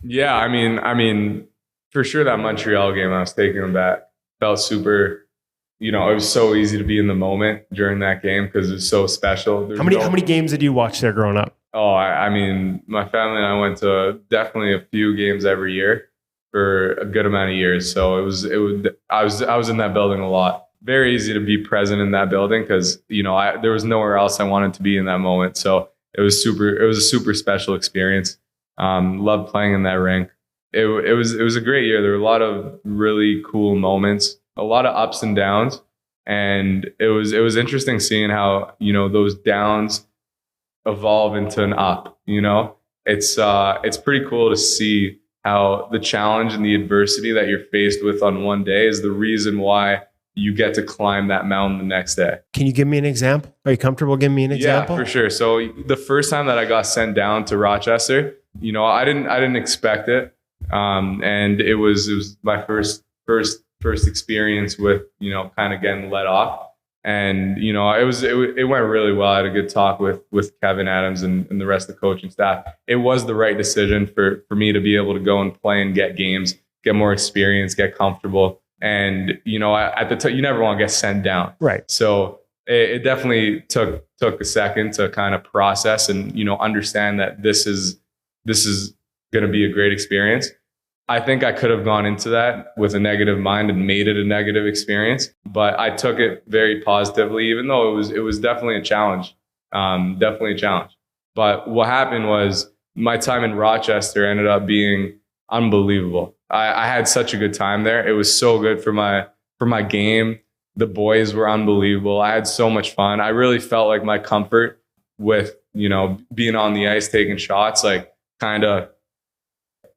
Yeah. I mean, for sure that Montreal game, I was taken aback. Felt super, it was so easy to be in the moment during that game because it was so special. How many games did you watch there growing up? Oh, I mean, my family and I went to definitely a few games every year for a good amount of years. So I was in that building a lot. Very easy to be present in that building because, there was nowhere else I wanted to be in that moment. So it was a super special experience. Loved playing in that rink. It was a great year. There were a lot of really cool moments, a lot of ups and downs. And it was interesting seeing how, those downs evolve into an up, it's pretty cool to see how the challenge and the adversity that you're faced with on one day is the reason why you get to climb that mountain the next day. Can you give me an example? Are you comfortable giving me an example? Yeah, for sure. So the first time that I got sent down to Rochester, I didn't expect it. And it was my first experience with, kind of getting let off. And, it went really well. I had a good talk with Kevin Adams and the rest of the coaching staff. It was the right decision for me to be able to go and play and get games, get more experience, get comfortable. And, at the time, you never want to get sent down. Right. So it definitely took a second to kind of process and, understand that this is going to be a great experience. I think I could have gone into that with a negative mind and made it a negative experience, but I took it very positively, even though it was definitely a challenge. But what happened was my time in Rochester ended up being unbelievable. I had such a good time there. It was so good for my game. The boys were unbelievable. I had so much fun. I really felt like my comfort with, being on the ice, taking shots, like kind of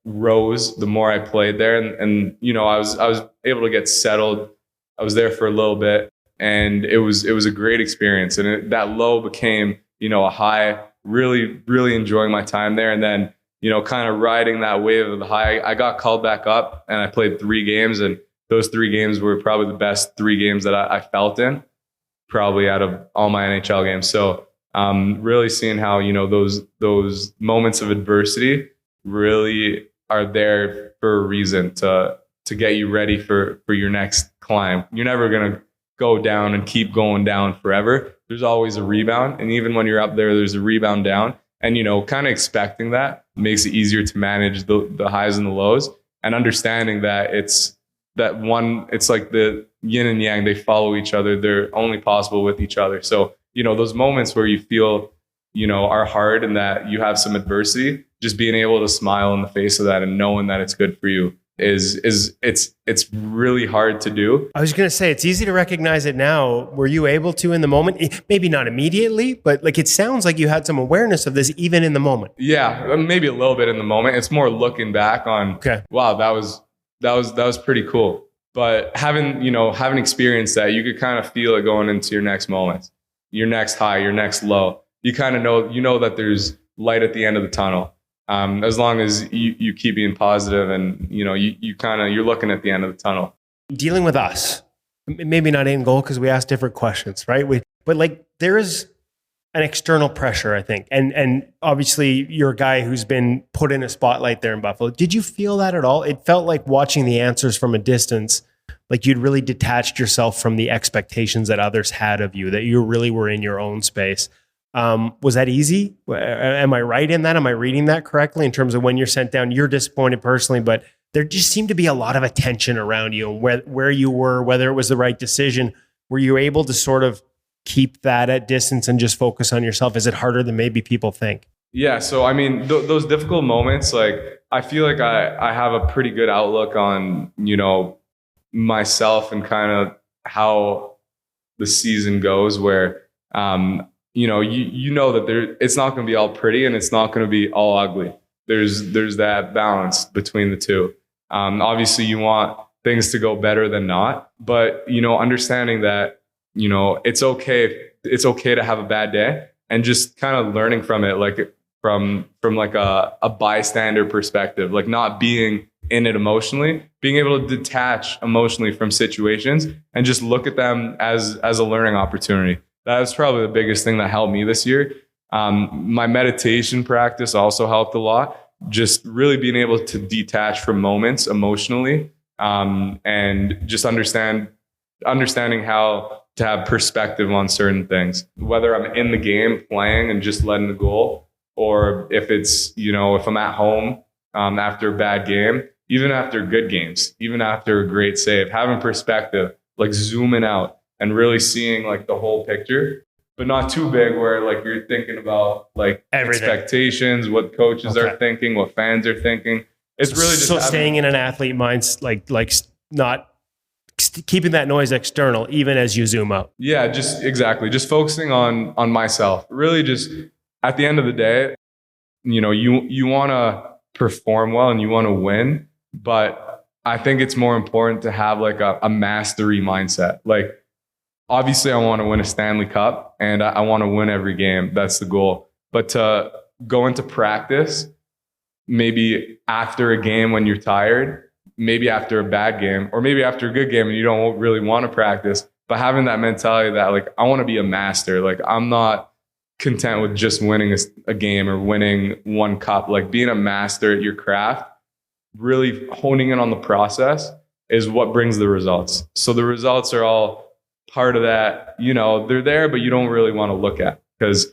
rose the more I played there. And I was able to get settled. I was there for a little bit, and it was a great experience. And that low became, a high, really, really enjoying my time there. And then, kind of riding that wave of the high, I got called back up and I played 3 games, and those 3 games were probably the best 3 games that I felt in, probably out of all my NHL games. So really seeing how, those moments of adversity really are there for a reason to get you ready for your next climb. You're never going to go down and keep going down forever. There's always a rebound. And even when you're up there, there's a rebound down. And, kind of expecting that makes it easier to manage the highs and the lows, and understanding that it's like the yin and yang, they follow each other. They're only possible with each other. So, those moments where you feel, are hard and that you have some adversity, just being able to smile in the face of that and knowing that it's good for you it's really hard to do. I was going to say, it's easy to recognize it now. Were you able to in the moment? Maybe not immediately, but like, it sounds like you had some awareness of this even in the moment. Yeah, maybe a little bit in the moment. It's more looking back on, okay, wow, that was pretty cool. But having experienced that, you could kind of feel it going into your next moments, your next high, your next low. You kind of know that there's light at the end of the tunnel. As long as you keep being positive and, you're looking at the end of the tunnel. Dealing with us, maybe not in goal because we ask different questions, right? But like there is an external pressure, I think. And obviously you're a guy who's been put in a spotlight there in Buffalo. Did you feel that at all? It felt like watching the answers from a distance, like you'd really detached yourself from the expectations that others had of you, that you really were in your own space. Was that easy? Am I right in that? Am I reading that correctly in terms of when you're sent down, you're disappointed personally, but there just seemed to be a lot of attention around you and where you were, whether it was the right decision. Were you able to sort of keep that at distance and just focus on yourself? Is it harder than maybe people think? Yeah. So, I mean, those difficult moments, like I feel like I have a pretty good outlook on, myself and kind of how the season goes where, that it's not going to be all pretty and it's not going to be all ugly. There's that balance between the two. Obviously you want things to go better than not, but, understanding that, it's okay to have a bad day and just kind of learning from it, like from like a bystander perspective, like not being in it emotionally, being able to detach emotionally from situations and just look at them as a learning opportunity. That's probably the biggest thing that helped me this year. My meditation practice also helped a lot. Just really being able to detach from moments emotionally, and just understanding how to have perspective on certain things, whether I'm in the game playing and just letting the goal, or if it's, if I'm at home after a bad game, even after good games, even after a great save, having perspective, like zooming out and really seeing like the whole picture, but not too big where like you're thinking about like everything. Expectations, what coaches are thinking, what fans are thinking. It's really just staying in an athlete mind's like not keeping that noise external, even as you zoom out. Yeah, just focusing on myself. Really just at the end of the day, you want to perform well and you want to win, but I think it's more important to have like a mastery mindset. Like, obviously I want to win a Stanley Cup and I want to win every game. That's the goal. But to go into practice, maybe after a game when you're tired, maybe after a bad game, or maybe after a good game and you don't really want to practice, but having that mentality that like, I want to be a master. Like I'm not content with just winning a game or winning one cup. Like being a master at your craft, really honing in on the process is what brings the results. So the results are all part of that, they're there, but you don't really want to look at because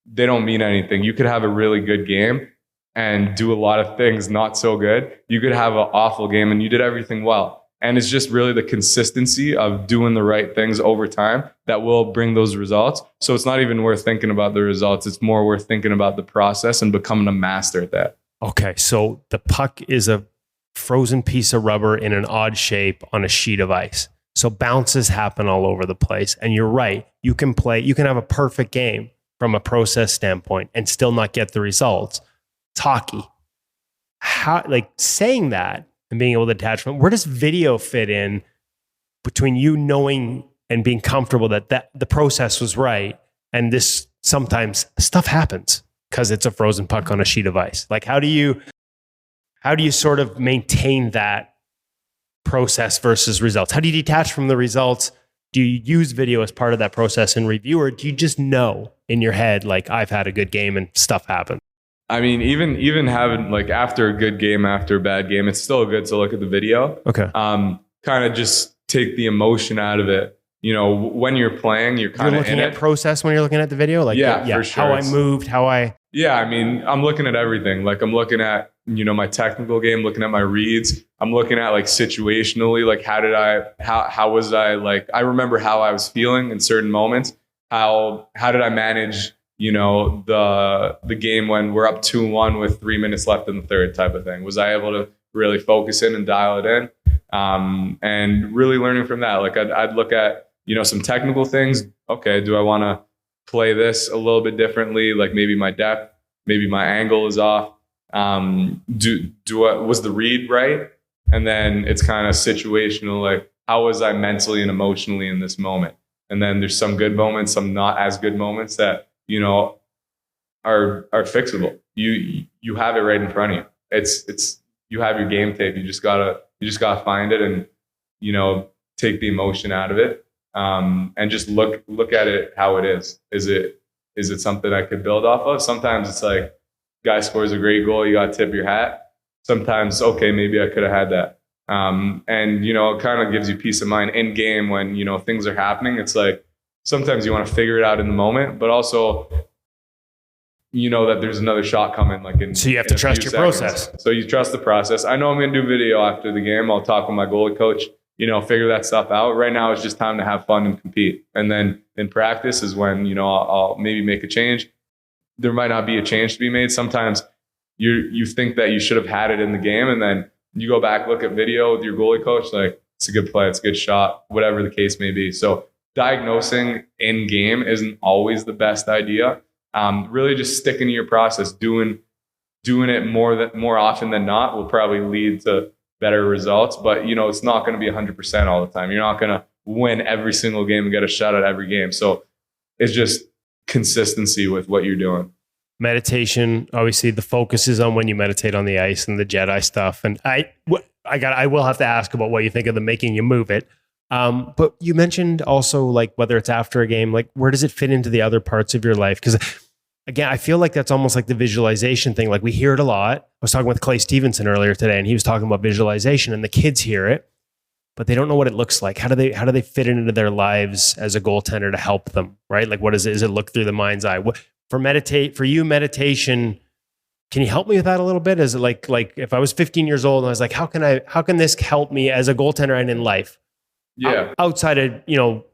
they don't mean anything. You could have a really good game and do a lot of things not so good. You could have an awful game and you did everything well. And it's just really the consistency of doing the right things over time that will bring those results. So it's not even worth thinking about the results. It's more worth thinking about the process and becoming a master at that. Okay, so the puck is a frozen piece of rubber in an odd shape on a sheet of ice. So bounces happen all over the place. And you're right. You can have a perfect game from a process standpoint and still not get the results. It's hockey. How, like saying that and being able to attach from, where does video fit in between you knowing and being comfortable that the process was right? And this sometimes stuff happens because it's a frozen puck on a sheet of ice. Like how do you sort of maintain that process versus results? How do you detach from the results? Do you use video as part of that process and review, or do you just know in your head, like I've had a good game and stuff happened? I mean, even having like after a good game, after a bad game, it's still good to look at the video. Okay. Kind of just take the emotion out of it. When you're playing, you're kind of looking in at it. process when you're looking at the video. Like for sure. How I moved, Yeah, I mean, I'm looking at everything. Like I'm looking at, my technical game, looking at my reads. I'm looking at like situationally, like how was I, like, I remember how I was feeling in certain moments. How did I manage, the game when we're up 2-1 with 3 minutes left in the third type of thing? Was I able to really focus in and dial it in? And really learning from that. Like I'd look at, some technical things. Okay, do I want to play this a little bit differently? Like maybe my depth, maybe my angle is off. Was the read right? And then it's kind of situational, like how was I mentally and emotionally in this moment? And then there's some good moments, some not as good moments that, you know, are fixable. You have it right in front of you. It's you have your game tape. You just gotta find it and, you know, take the emotion out of it. And just look at it how it is. Is it something I could build off of? Sometimes it's like, guy scores a great goal, you got to tip your hat. Sometimes, okay, maybe I could have had that. And, you know, it kind of gives you peace of mind in game when, you know, things are happening. It's like, sometimes you want to figure it out in the moment, but also, you know, that there's another shot coming. So you have to trust your process. So you trust the process. I know I'm going to do video after the game. I'll talk with my goalie coach, you know, figure that stuff out. Right now, it's just time to have fun and compete. And then in practice is when, you know, I'll maybe make a change. There might not be a change to be made. Sometimes you think that you should have had it in the game, and then you go back, look at video with your goalie coach, like, it's a good play, it's a good shot, whatever the case may be. So diagnosing in game isn't always the best idea. Really just sticking to your process, doing it more often than not will probably lead to better results. But, you know, it's not going to be 100% all the time. You're not going to win every single game and get a shot at every game. So it's just consistency with what you're doing. Meditation, obviously the focus is on when you meditate on the ice and the Jedi stuff. And I will have to ask about what you think of the making you move it. But you mentioned also, like, whether it's after a game, like, where does it fit into the other parts of your life? Because again, I feel like that's almost like the visualization thing. Like, we hear it a lot. I was talking with Clay Stevenson earlier today, and he was talking about visualization, and the kids hear it, but they don't know what it looks like. How do they fit it into their lives as a goaltender to help them, right? Like, what is it? Is it look through the mind's eye? For you, meditation, can you help me with that a little bit? Is it like if I was 15 years old and I was like, how can this help me as a goaltender and in life? Yeah. Outside of, you know,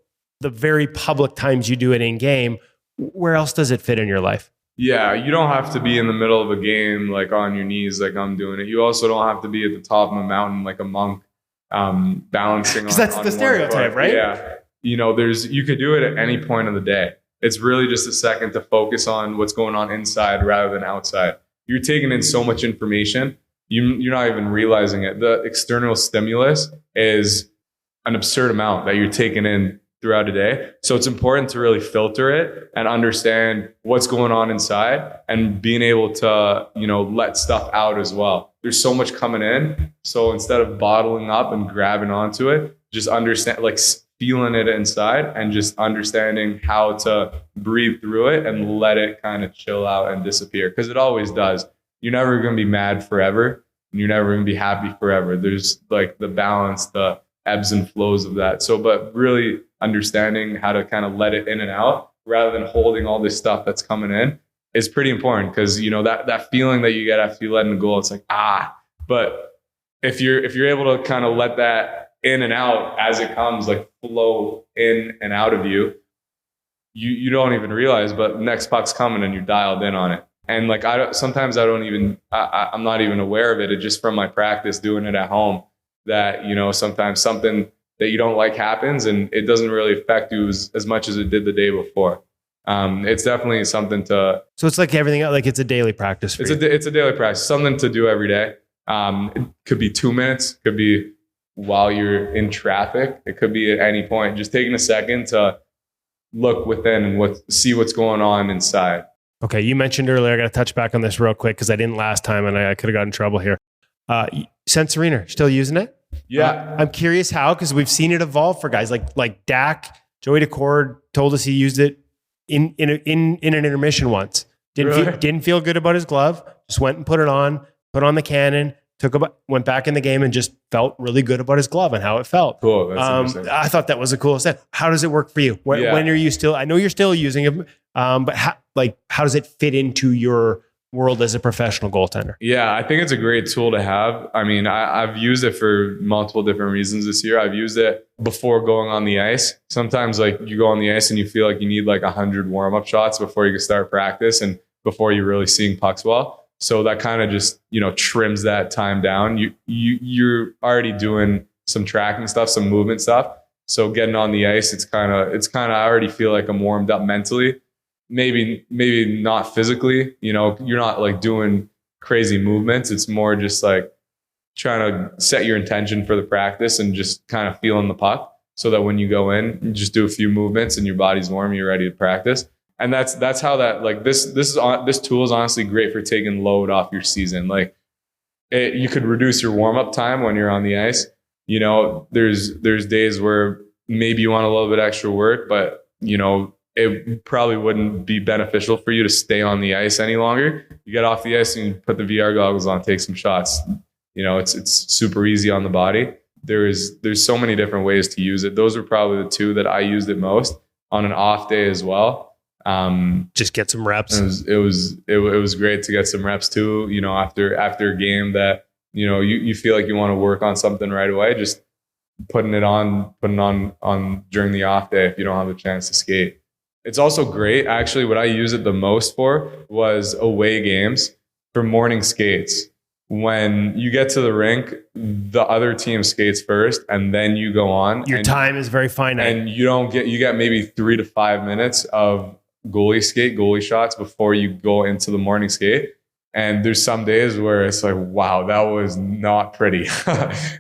the very public times you do it in game, where else does it fit in your life? Yeah, you don't have to be in the middle of a game, like on your knees, like I'm doing it. You also don't have to be at the top of a mountain like a monk, balancing. Because that's the stereotype, right? Yeah. You know, you could do it at any point of the day. It's really just a second to focus on what's going on inside rather than outside. You're taking in so much information, you're not even realizing it. The external stimulus is an absurd amount that you're taking in throughout a day. So it's important to really filter it and understand what's going on inside and being able to, you know, let stuff out as well. There's so much coming in. So instead of bottling up and grabbing onto it, just understand, like, feeling it inside and just understanding how to breathe through it and let it kind of chill out and disappear. Because it always does. You're never going to be mad forever, and you're never going to be happy forever. There's like the balance, the ebbs and flows of that. So, but really understanding how to kind of let it in and out rather than holding all this stuff that's coming in is pretty important. Because, you know, that feeling that you get after you let in a goal, it's like, but if you're able to kind of let that in and out as it comes, like flow in and out of you don't even realize, but next puck's coming and you're dialed in on it. And like, sometimes I'm not even aware of it. It's just from my practice doing it at home that, you know, sometimes something that you don't like happens and it doesn't really affect you as much as it did the day before. It's definitely something to. So it's like everything, like it's a daily practice. It's a daily practice, something to do every day. It could be 2 minutes, could be while you're in traffic. It could be at any point. Just taking a second to look within and see what's going on inside. Okay, you mentioned earlier, I got to touch back on this real quick because I didn't last time and I could have gotten in trouble here. Sensorina, still using it? Yeah. I'm curious how, because we've seen it evolve for guys like Dak. Joey Decord told us he used it in an intermission once. Didn't feel good about his glove. Just went and put it on, put on the cannon, went back in the game and just felt really good about his glove and how it felt. Cool. That's interesting. I thought that was a cool step. How does it work for you? When are you still? I know you're still using it, but how does it fit into your world as a professional goaltender? Yeah, I think it's a great tool to have. I mean, I've used it for multiple different reasons this year. I've used it before going on the ice. Sometimes like you go on the ice and you feel like you need like 100 warm-up shots before you can start practice and before you're really seeing pucks well. So that kind of just, you know, trims that time down. You're already doing some tracking stuff, some movement stuff. So getting on the ice, it's kind of I already feel like I'm warmed up mentally. Maybe not physically, you know, you're not like doing crazy movements. It's more just like trying to set your intention for the practice and just kind of feeling the puck so that when you go in, you just do a few movements and your body's warm, you're ready to practice. And that's how that, like, this tool is honestly great for taking load off your season. Like, you could reduce your warm-up time when you're on the ice. You know, there's days where maybe you want a little bit extra work, but, you know, it probably wouldn't be beneficial for you to stay on the ice any longer. You get off the ice and you put the VR goggles on, take some shots. You know, it's super easy on the body. There's so many different ways to use it. Those are probably the two that I used it most on an off day as well. Just get some reps. It was great to get some reps too. You know, after a game that, you know, you feel like you want to work on something right away, just putting it on during the off day if you don't have a chance to skate. It's also great. Actually, what I use it the most for was away games for morning skates. When you get to the rink, the other team skates first, and then you go on. Your time is very finite, and you get maybe 3 to 5 minutes of goalie shots before you go into the morning skate. And there's some days where it's like, wow, that was not pretty.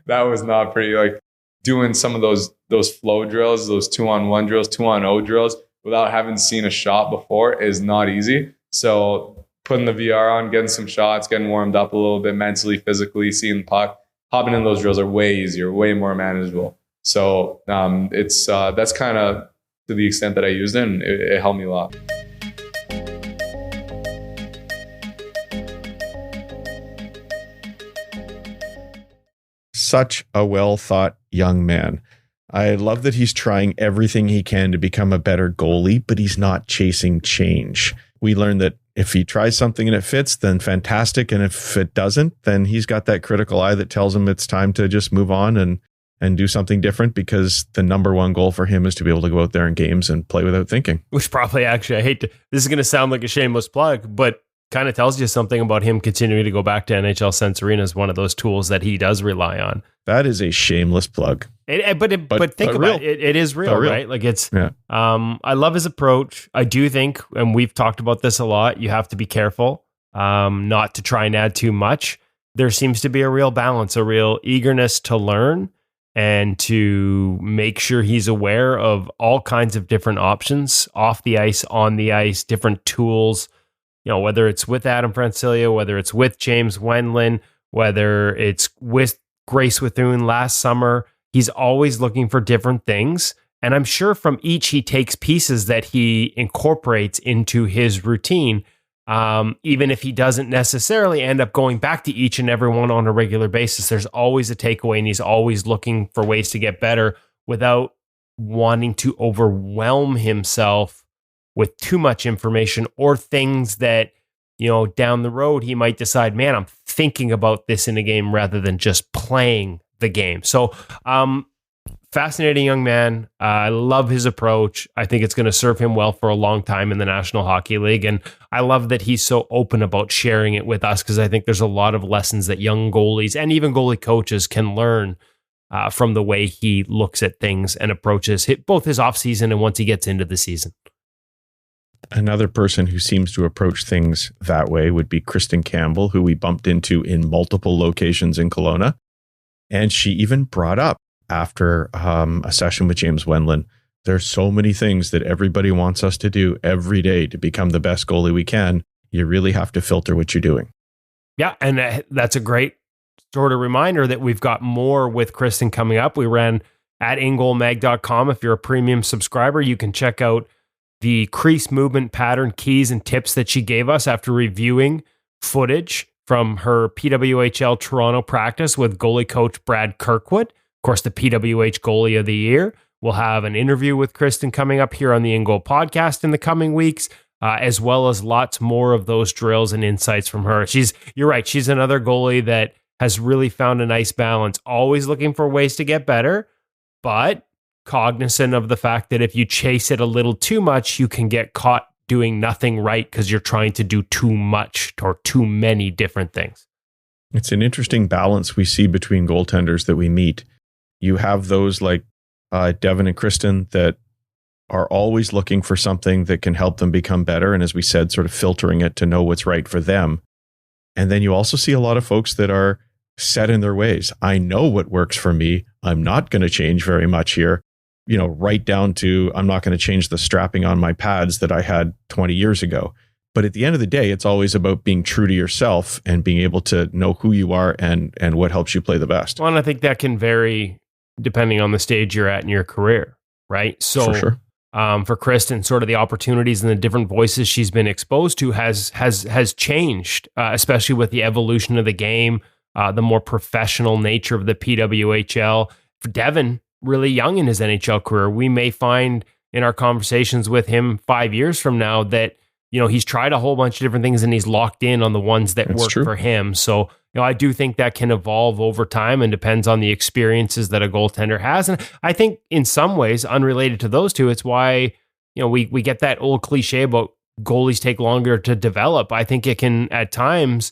That was not pretty. Like doing some of those flow drills, those 2-on-1 drills, 2-on-0 drills without having seen a shot before is not easy. So putting the VR on, getting some shots, getting warmed up a little bit mentally, physically, seeing the puck, hopping in those drills are way easier, way more manageable. So that's kind of to the extent that I used it, and it helped me a lot. Such a well thought young man. I love that he's trying everything he can to become a better goalie, but he's not chasing change. We learned that if he tries something and it fits, then fantastic. And if it doesn't, then he's got that critical eye that tells him it's time to just move on and do something different, because the number one goal for him is to be able to go out there in games and play without thinking. Which probably, actually, this is going to sound like a shameless plug, but kind of tells you something about him continuing to go back to NHL Sense Arena as one of those tools that he does rely on. That is a shameless plug. But think about it. It is real, right? Like it's, yeah. I love his approach. I do think, and we've talked about this a lot, you have to be careful not to try and add too much. There seems to be a real balance, a real eagerness to learn and to make sure he's aware of all kinds of different options off the ice, on the ice, different tools, you know, whether it's with Adam Francilia, whether it's with James Wendland, whether it's with Grace Withun last summer. He's always looking for different things. And I'm sure from each, he takes pieces that he incorporates into his routine, even if he doesn't necessarily end up going back to each and every one on a regular basis. There's always a takeaway, and he's always looking for ways to get better without wanting to overwhelm himself with too much information or things that, you know, down the road, he might decide, man, I'm thinking about this in a game rather than just playing the game. So, fascinating young man. I love his approach. I think it's going to serve him well for a long time in the National Hockey League. And I love that he's so open about sharing it with us, because I think there's a lot of lessons that young goalies and even goalie coaches can learn from the way he looks at things and approaches both his offseason and once he gets into the season. Another person who seems to approach things that way would be Kristen Campbell, who we bumped into in multiple locations in Kelowna. And she even brought up after a session with James Wendland, there's so many things that everybody wants us to do every day to become the best goalie we can. You really have to filter what you're doing. Yeah, and that's a great sort of reminder that we've got more with Kristen coming up. We ran at InGoalMag.com. If you're a premium subscriber, you can check out the crease movement pattern keys and tips that she gave us after reviewing footage from her PWHL Toronto practice with goalie coach Brad Kirkwood, of course, the PWH Goalie of the Year. We'll have an interview with Kristen coming up here on the InGoal podcast in the coming weeks, as well as lots more of those drills and insights from her. You're right. She's another goalie that has really found a nice balance, always looking for ways to get better, but cognizant of the fact that if you chase it a little too much, you can get caught doing nothing right because you're trying to do too much or too many different things. It's an interesting balance we see between goaltenders that we meet. You have those like Devon and Kristen that are always looking for something that can help them become better. And as we said, sort of filtering it to know what's right for them. And then you also see a lot of folks that are set in their ways. I know what works for me. I'm not going to change very much here. Right down to I'm not going to change the strapping on my pads that I had 20 years ago. But at the end of the day, it's always about being true to yourself and being able to know who you are and what helps you play the best. Well, and I think that can vary depending on the stage you're at in your career, right? So For sure. For Kristen, sort of the opportunities and the different voices she's been exposed to has changed, especially with the evolution of the game, the more professional nature of the PWHL. For Devon, really young in his NHL career, we may find in our conversations with him 5 years from now that he's tried a whole bunch of different things and he's locked in on the ones that work for him. So I do think that can evolve over time and depends on the experiences that a goaltender has. And I think in some ways, unrelated to those two, it's why, we get that old cliche about goalies take longer to develop. I think it can at times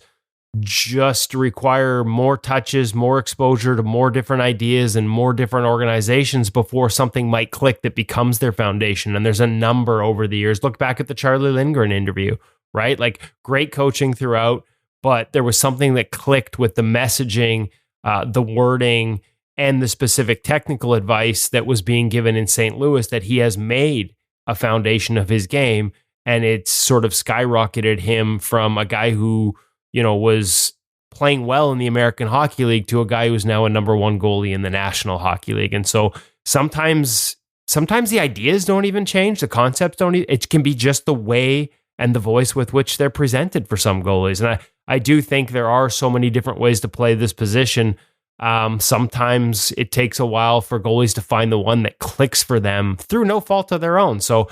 just require more touches, more exposure to more different ideas and more different organizations before something might click that becomes their foundation. And there's a number over the years. Look back at the Charlie Lindgren interview, right? Like great coaching throughout, but there was something that clicked with the messaging, the wording, and the specific technical advice that was being given in St. Louis that he has made a foundation of his game. And it's sort of skyrocketed him from a guy who, was playing well in the American Hockey League to a guy who's now a number one goalie in the National Hockey League. And so sometimes the ideas don't even change. The concepts don't. It can be just the way and the voice with which they're presented for some goalies. And I do think there are so many different ways to play this position. Sometimes it takes a while for goalies to find the one that clicks for them through no fault of their own. So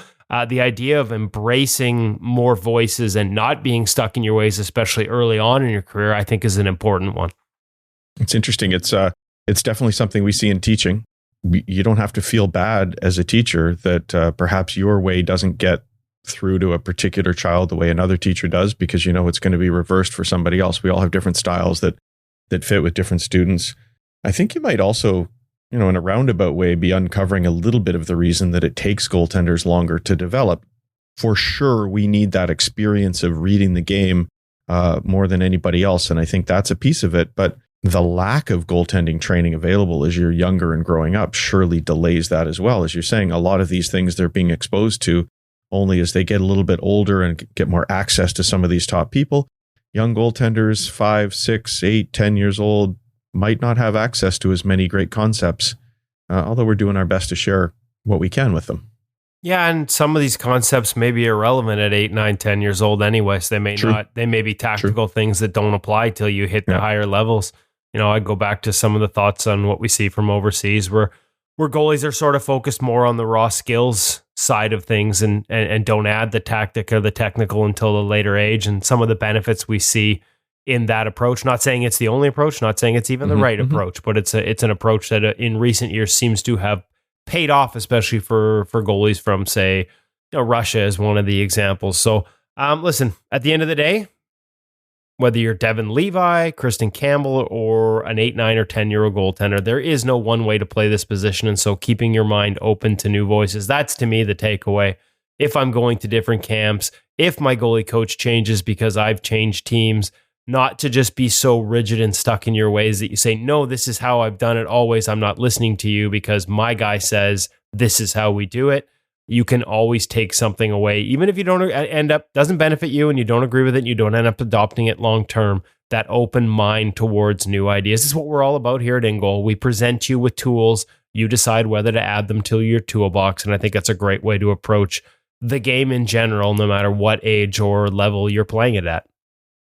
the idea of embracing more voices and not being stuck in your ways, especially early on in your career, I think is an important one. It's interesting. It's definitely something we see in teaching. You don't have to feel bad as a teacher that perhaps your way doesn't get through to a particular child the way another teacher does, because it's going to be reversed for somebody else. We all have different styles that fit with different students. I think you might also, in a roundabout way, be uncovering a little bit of the reason that it takes goaltenders longer to develop. For sure, we need that experience of reading the game more than anybody else, and I think that's a piece of it. But the lack of goaltending training available as you're younger and growing up surely delays that as well. As you're saying, a lot of these things they're being exposed to only as they get a little bit older and get more access to some of these top people. Young goaltenders, 5, 6, 8, 10 years old, might not have access to as many great concepts, although we're doing our best to share what we can with them. Yeah, and some of these concepts may be irrelevant at 8, 9, 10 years old anyway, so they may be tactical things that don't apply till you hit the higher levels. I'd go back to some of the thoughts on what we see from overseas where goalies are sort of focused more on the raw skills side of things and don't add the tactic or the technical until a later age, and some of the benefits we see in that approach. Not saying it's the only approach, not saying it's even the right approach, but it's an approach that in recent years seems to have paid off, especially for goalies from, say, Russia is one of the examples. So listen, at the end of the day, whether you're Devon Levi, Kristen Campbell, or an 8, 9, or 10-year-old goaltender, there is no one way to play this position. And so keeping your mind open to new voices, that's to me the takeaway. If I'm going to different camps, if my goalie coach changes because I've changed teams, not to just be so rigid and stuck in your ways that you say, no, this is how I've done it always. I'm not listening to you because my guy says this is how we do it. You can always take something away, even if you don't doesn't benefit you and you don't agree with it and you don't end up adopting it long term. That open mind towards new ideas. This is what we're all about here at InGoal. We present you with tools. You decide whether to add them to your toolbox. And I think that's a great way to approach the game in general, no matter what age or level you're playing it at.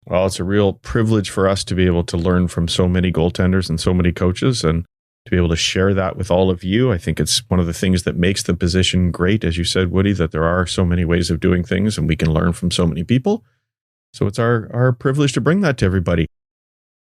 Well, it's a real privilege for us to be able to learn from so many goaltenders and so many coaches, and to be able to share that with all of you. I think it's one of the things that makes the position great, as you said, Woody, that there are so many ways of doing things and we can learn from so many people. So it's our privilege to bring that to everybody.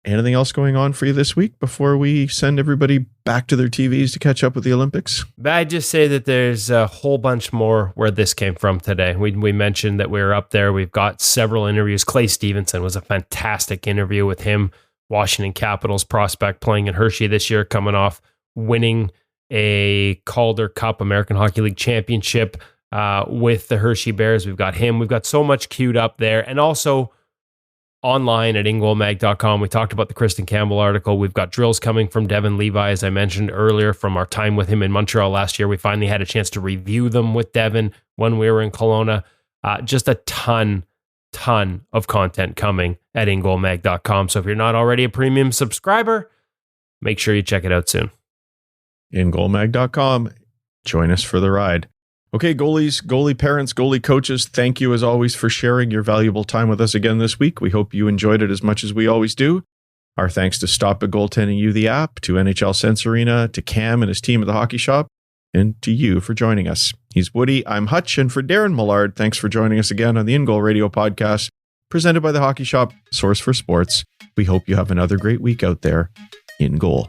Anything else going on for you this week before we send everybody back to their TVs to catch up with the Olympics? I'd just say that there's a whole bunch more where this came from today. We mentioned that we were up there. We've got several interviews. Clay Stevenson was a fantastic interview with him. Washington Capitals prospect playing in Hershey this year, coming off winning a Calder Cup American Hockey League championship with the Hershey Bears. We've got him. We've got so much queued up there. And also, online at InGoalMag.com. We talked about the Kristen Campbell article. We've got drills coming from Devon Levi, as I mentioned earlier, from our time with him in Montreal last year. We finally had a chance to review them with Devon when we were in Kelowna. Just a ton of content coming at InGoalMag.com. So if you're not already a premium subscriber, make sure you check it out soon. InGoalMag.com. Join us for the ride. Okay, goalies, goalie parents, goalie coaches, thank you as always for sharing your valuable time with us again this week. We hope you enjoyed it as much as we always do. Our thanks to Stop It Goaltending U, the app, to NHL Sense Arena, to Cam and his team at the Hockey Shop, and to you for joining us. He's Woody, I'm Hutch, and for Darren Millard, thanks for joining us again on the InGoal Radio podcast, presented by the Hockey Shop, source for sports. We hope you have another great week out there in goal.